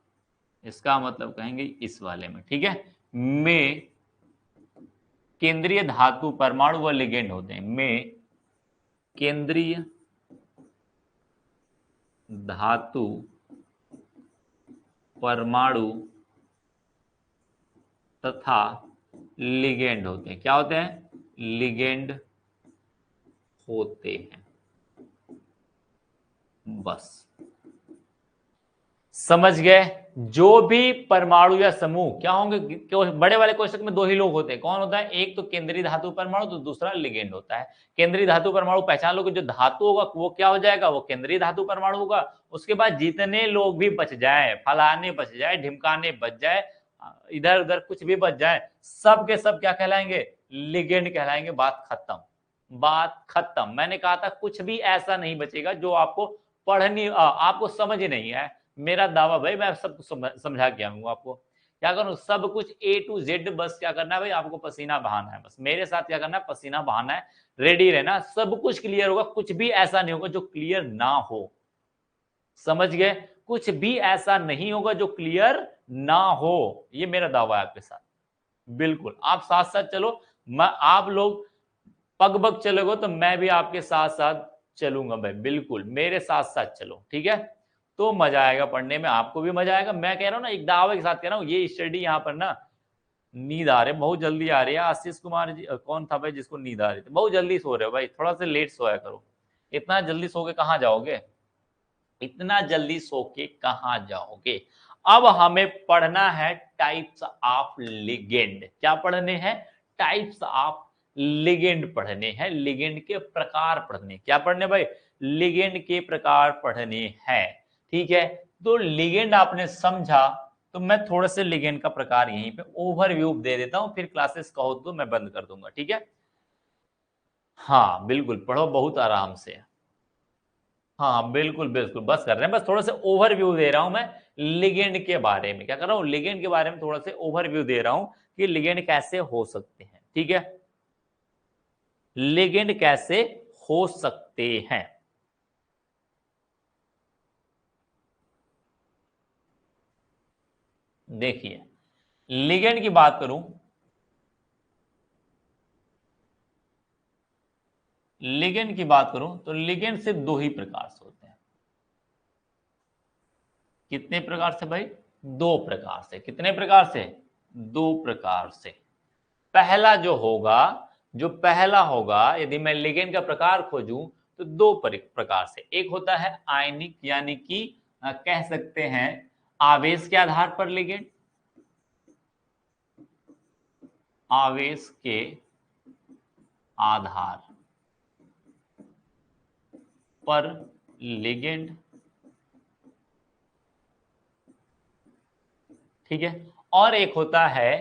इसका मतलब कहेंगे इस वाले में, ठीक है? में केंद्रीय धातु परमाणु व लिगेंड होते हैं। में केंद्रीय धातु परमाणु तथा लिगेंड होते हैं। क्या होते हैं? लिगेंड होते हैं। बस समझ गए। जो भी परमाणु या समूह क्या होंगे, बड़े वाले कोष्ठक में दो ही लोग होते हैं, कौन होता है, एक तो केंद्रीय धातु परमाणु, तो दूसरा लिगेंड होता है। केंद्रीय धातु परमाणु पहचान लो कि जो धातु होगा वो क्या हो जाएगा, वो केंद्रीय धातु परमाणु होगा। उसके बाद जितने लोग भी बच जाए, फलाने बच जाए, ढिमकाने बच जाए, इधर उधर कुछ भी बच जाए, सब के सब क्या कहलाएंगे, लिगेंड कहलाएंगे। बात खत्म, बात खत्म। मैंने कहा था कुछ भी ऐसा नहीं बचेगा जो आपको पढ़नी आपको समझ ही नहीं है। मेरा दावा भाई, मैं सब समझा के आऊंगा आपको। क्या करूं, सब कुछ A to Z, बस क्या करना है भाई, आपको पसीना बहाना है। बस मेरे साथ क्या करना है, पसीना बहाना है, रेडी रहना, सब कुछ क्लियर होगा। कुछ भी ऐसा नहीं होगा जो क्लियर ना हो, समझ गए। कुछ भी ऐसा नहीं होगा जो क्लियर ना हो, ये मेरा दावा है आपके साथ। बिल्कुल, आप साथ साथ चलो, मैं आप लोग पग पग चलोगे तो मैं भी आपके साथ साथ चलूंगा भाई। बिल्कुल मेरे साथ साथ चलो, ठीक है, तो मजा आएगा पढ़ने में, आपको भी मजा आएगा। मैं कह रहा हूं ना, एक दावे के साथ कह रहा हूं, ये स्टडी यहाँ पर ना, नींद आ रही है, बहुत जल्दी आ रही है। आशीष कुमार जी कौन था भाई जिसको नींद आ रही थी, बहुत जल्दी सो रहे हो भाई, थोड़ा सा लेट सोया करो। इतना जल्दी सो के कहाँ जाओगे, इतना जल्दी सो के कहाँ जाओगे। अब हमें पढ़ना है टाइप्स ऑफ लिगेंड। क्या पढ़ने हैं, टाइप्स ऑफ लिगेंड पढ़ने हैं, लिगेंड के प्रकार पढ़ने। क्या पढ़ने भाई, लिगेंड के प्रकार पढ़ने हैं, ठीक है। तो लिगेंड आपने समझा, तो मैं थोड़े से लिगेंड का प्रकार यहीं पे ओवरव्यू दे देता हूं, फिर क्लासेस कहो तो मैं बंद कर दूंगा, ठीक है। हाँ बिल्कुल, पढ़ो बहुत आराम से। हाँ बिल्कुल बिल्कुल, बस कर रहे हैं, बस थोड़ा सा ओवरव्यू दे रहा हूं मैं लिगेंड के बारे में। क्या कर रहा हूं, लिगेंड के बारे में थोड़ा सा ओवरव्यू दे रहा हूं कि लिगेंड कैसे हो सकते हैं, ठीक है, लिगेंड कैसे हो सकते हैं। देखिए, लिगेंड की बात करूं, लिगेंड की बात करूं तो लिगेंड सिर्फ दो ही प्रकार से होते हैं। कितने प्रकार से भाई, दो प्रकार से। कितने प्रकार से, दो प्रकार से। पहला जो होगा, जो पहला होगा, यदि मैं लिगेंड का प्रकार खोजूं तो दो प्रकार से। एक होता है आयनिक, यानी कि कह सकते हैं आवेश के आधार पर लिगेंड, आवेश के आधार पर लिगेंड, ठीक है। और एक होता है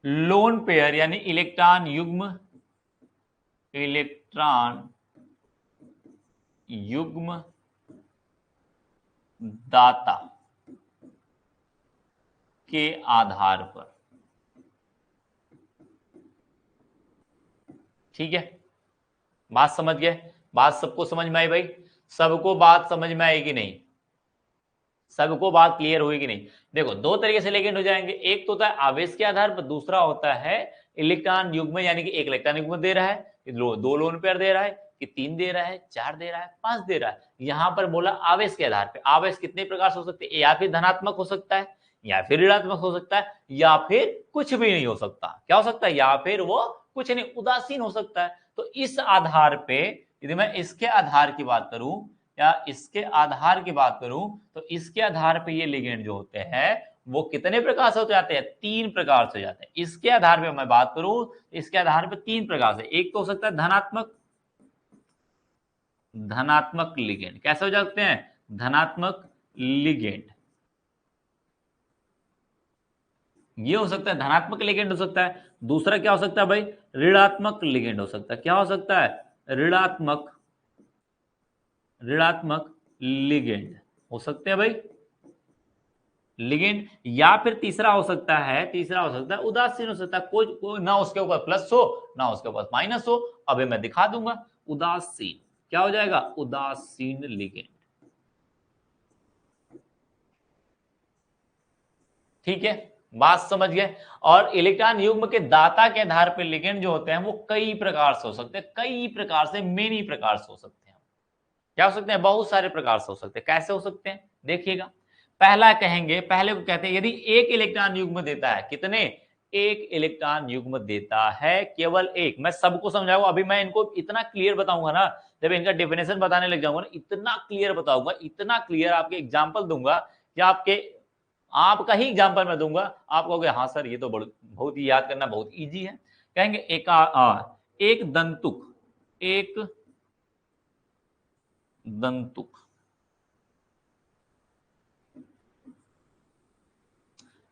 लोन पेयर, यानी इलेक्ट्रॉन युग्म, इलेक्ट्रॉन युग्म दाता के आधार पर, ठीक है। बात समझ गए, बात सबको समझ में आई भाई, सबको बात समझ में आएगी नहीं, सबको बात क्लियर हुई कि नहीं। देखो दो तरीके से लिगेंड हो जाएंगे, एक तो होता है आवेश के आधार पर, दूसरा होता है इलेक्ट्रॉन युग्म, यानी कि एक इलेक्ट्रॉन युग्म दे रहा है, दो लोन पेयर दे रहा है, कि तीन दे रहा है, चार दे रहा है, पांच दे रहा है। यहां पर बोला आवेश के आधार पर। आवेश कितने प्रकार से हो सकते हैं, या फिर धनात्मक हो सकता है, या फिर ऋणात्मक हो सकता है, या फिर कुछ भी नहीं हो सकता। क्या हो सकता है, या फिर वो कुछ नहीं, उदासीन हो सकता है। तो इस आधार पे यदि मैं इसके आधार की बात करूं, या इसके आधार की बात करूं, तो इसके आधार पे ये लिगेंड जो होते हैं वो कितने प्रकार से हो जाते हैं, तीन प्रकार से हो जाते हैं। इसके आधार पे मैं बात करूं, इसके आधार पे तीन प्रकार से। एक तो हो सकता है धनात्मक, धनात्मक लिगेंड। कैसे हो जाते हैं, धनात्मक लिगेंड, ये हो सकता है, धनात्मक लिगेंड हो सकता है। दूसरा क्या हो सकता है भाई, ऋणात्मक लिगेंड हो सकता है। क्या हो सकता है, ऋणात्मक, ऋणात्मक लिगेंड हो सकते हैं भाई, लिगेंड। या फिर तीसरा हो सकता है, तीसरा हो सकता है उदासीन हो सकता है, कोई ना उसके ऊपर प्लस हो ना उसके ऊपर माइनस हो। अभी मैं दिखा दूंगा, उदासीन क्या हो जाएगा, उदासीन लिगेंड, ठीक है। बात समझ गए। और इलेक्ट्रॉन युग्म के दाता के आधार पर लिगेंड जो होते हैं वो कई प्रकार से हो सकते हैं, कई प्रकार से, मेनी प्रकार से हो सकते हैं। क्या हो सकते हैं, बहुत सारे प्रकार से हो सकते हैं। कैसे हो सकते हैं, देखिएगा। पहला कहेंगे, पहले को कहते हैं यदि एक इलेक्ट्रॉन युग्म देता है, कितने, एक इलेक्ट्रॉन युग्म देता है, केवल एक। मैं सबको समझाऊंगा, अभी मैं इनको इतना क्लियर बताऊंगा ना, जब इनका डेफिनेशन बताने लग जाऊंगा ना, इतना क्लियर बताऊंगा, इतना क्लियर आपके एग्जांपल दूंगा या आपका ही एग्जाम्पल मैं दूंगा, आप कहोगे हाँ सर ये तो बहुत ही याद करना बहुत इजी है। कहेंगे एक दंतुक, एक दंतुक,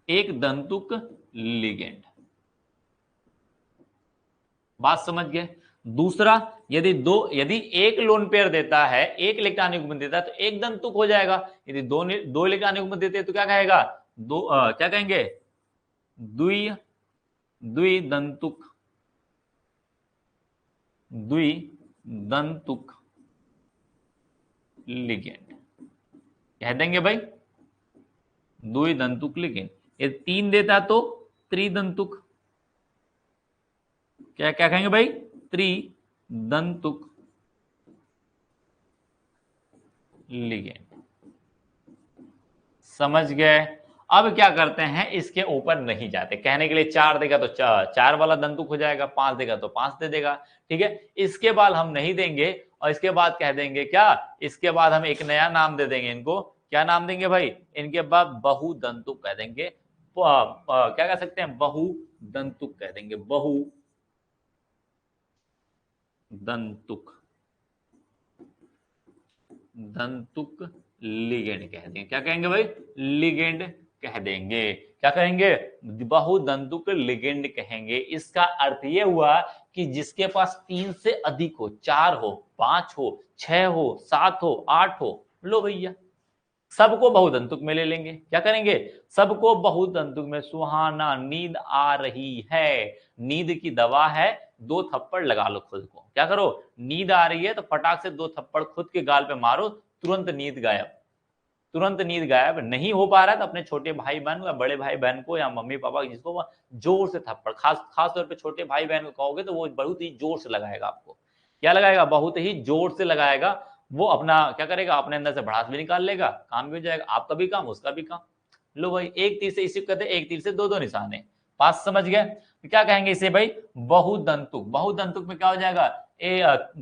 एक दंतुक लिगेंड, बात समझ गए। दूसरा, यदि एक लोन पेयर देता है, एक इलेक्ट्रॉन युग्म देता है तो एक दंतुक हो जाएगा। यदि दो इलेक्ट्रॉन युग्म देते हैं तो क्या कहेगा, क्या कहेंगे, द्विदंतुक, द्विदंतुक लिगेंड कह देंगे भाई, द्विदंतुक लिगेंड। यदि तीन देता तो त्रिदंतुक, क्या क्या कहेंगे भाई, त्रिदंतुक लिगेंड। समझ गए। अब क्या करते हैं, इसके ऊपर नहीं जाते, कहने के लिए चार देगा तो चार वाला दंतुक हो जाएगा, पांच देगा तो पांच दे देगा, ठीक है। इसके बाद हम नहीं देंगे और इसके बाद कह देंगे क्या, इसके बाद हम एक नया नाम दे देंगे इनको, क्या नाम देंगे भाई, इनके बाद बहुदंतुक कह देंगे। क्या कह सकते हैं, बहुदंतुक कह देंगे, बहुदंतुक, दंतुक लिगेंड कह देंगे। क्या कहेंगे भाई, लिगेंड कह देंगे। क्या कहेंगे, बहुदंतुक लिगेंड कहेंगे। इसका अर्थ यह हुआ कि जिसके पास तीन से अधिक हो, चार हो, पांच हो, छह हो, सात हो, आठ हो, लो भैया सबको बहुदंतुक में ले लेंगे। क्या करेंगे, सबको बहुदंतुक में। सुहाना नींद आ रही है, नींद की दवा है, दो थप्पड़ लगा लो खुद को। क्या करो, नींद आ रही है तो फटाक से दो थप्पड़ खुद के गाल पे मारो, तुरंत नींद गायब, तुरंत नींद गायब। नहीं हो पा रहा है तो अपने छोटे भाई बहन या बड़े भाई बहन को या मम्मी पापा जिसको जोर से थप्पड़, खास तौर पे छोटे भाई बहन को कहोगे तो वो बहुत ही जोर से लगाएगा आपको। क्या लगाएगा, बहुत ही जोर से लगाएगा। वो अपना क्या करेगा, अपने अंदर से भड़ास भी निकाल लेगा, काम भी हो जाएगा, आपका भी काम उसका भी काम। लो भाई, एक तीर से, इसी कहते हैं एक तीर से दो निशाने। बात समझ गए। क्या कहेंगे इसे भाई, बहुदंतुक। बहुदंतुक में क्या हो जाएगा,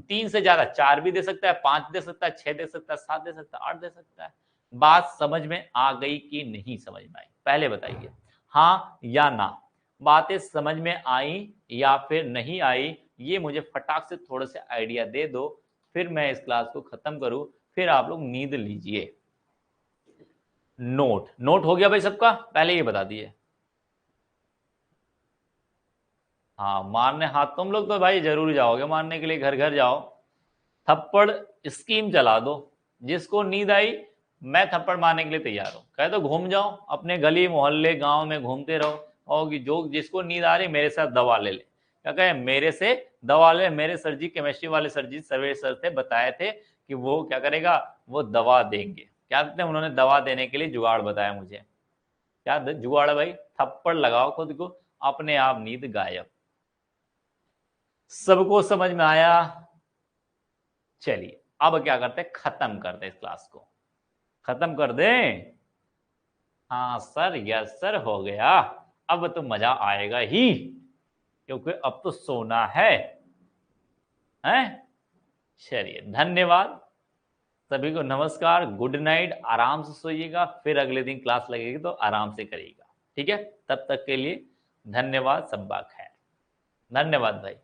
तीन से ज्यादा, चार भी दे सकता है, पांच दे सकता है, छह दे सकता है, सात दे सकता है, आठ दे सकता है। बात समझ में आ गई कि नहीं समझ में आई, पहले बताइए हाँ या ना। बातें समझ में आई या फिर नहीं आई, ये मुझे फटाक से थोड़े से आइडिया दे दो, फिर मैं इस क्लास को खत्म करूं, फिर आप लोग नींद लीजिए। नोट हो गया भाई सबका, पहले ये बता दिए। हाँ मारने हाथ, तुम लोग तो भाई जरूर जाओगे मारने के लिए, घर घर जाओ, थप्पड़ स्कीम चला दो। जिसको नींद आई, मैं थप्पड़ मारने के लिए तैयार हूं, कहे तो घूम जाओ अपने गली मोहल्ले गांव में घूमते रहो, और जो जिसको नींद आ रही मेरे साथ दवा ले ले। क्या कहे, मेरे से दवा ले। मेरे सर जी, केमिस्ट्री वाले सर जी, सवेरे सर थे, बताए थे कि वो क्या करेगा, वो दवा देंगे। क्या कहते हैं, उन्होंने दवा देने के लिए जुगाड़ बताया मुझे। क्या जुगाड़ है भाई, थप्पड़ लगाओ खुद को, अपने आप नींद गायब। सबको समझ में आया। चलिए अब क्या करते हैं, खत्म करते हैं इस क्लास को, खत्म कर दें। हाँ सर, यस सर, हो गया। अब तो मजा आएगा ही, क्योंकि अब तो सोना है, हैं? चलिए धन्यवाद सभी को, नमस्कार, गुड नाइट, आराम से सोइएगा, फिर अगले दिन क्लास लगेगी तो आराम से करिएगा, ठीक है। तब तक के लिए धन्यवाद, सब खैर, धन्यवाद भाई।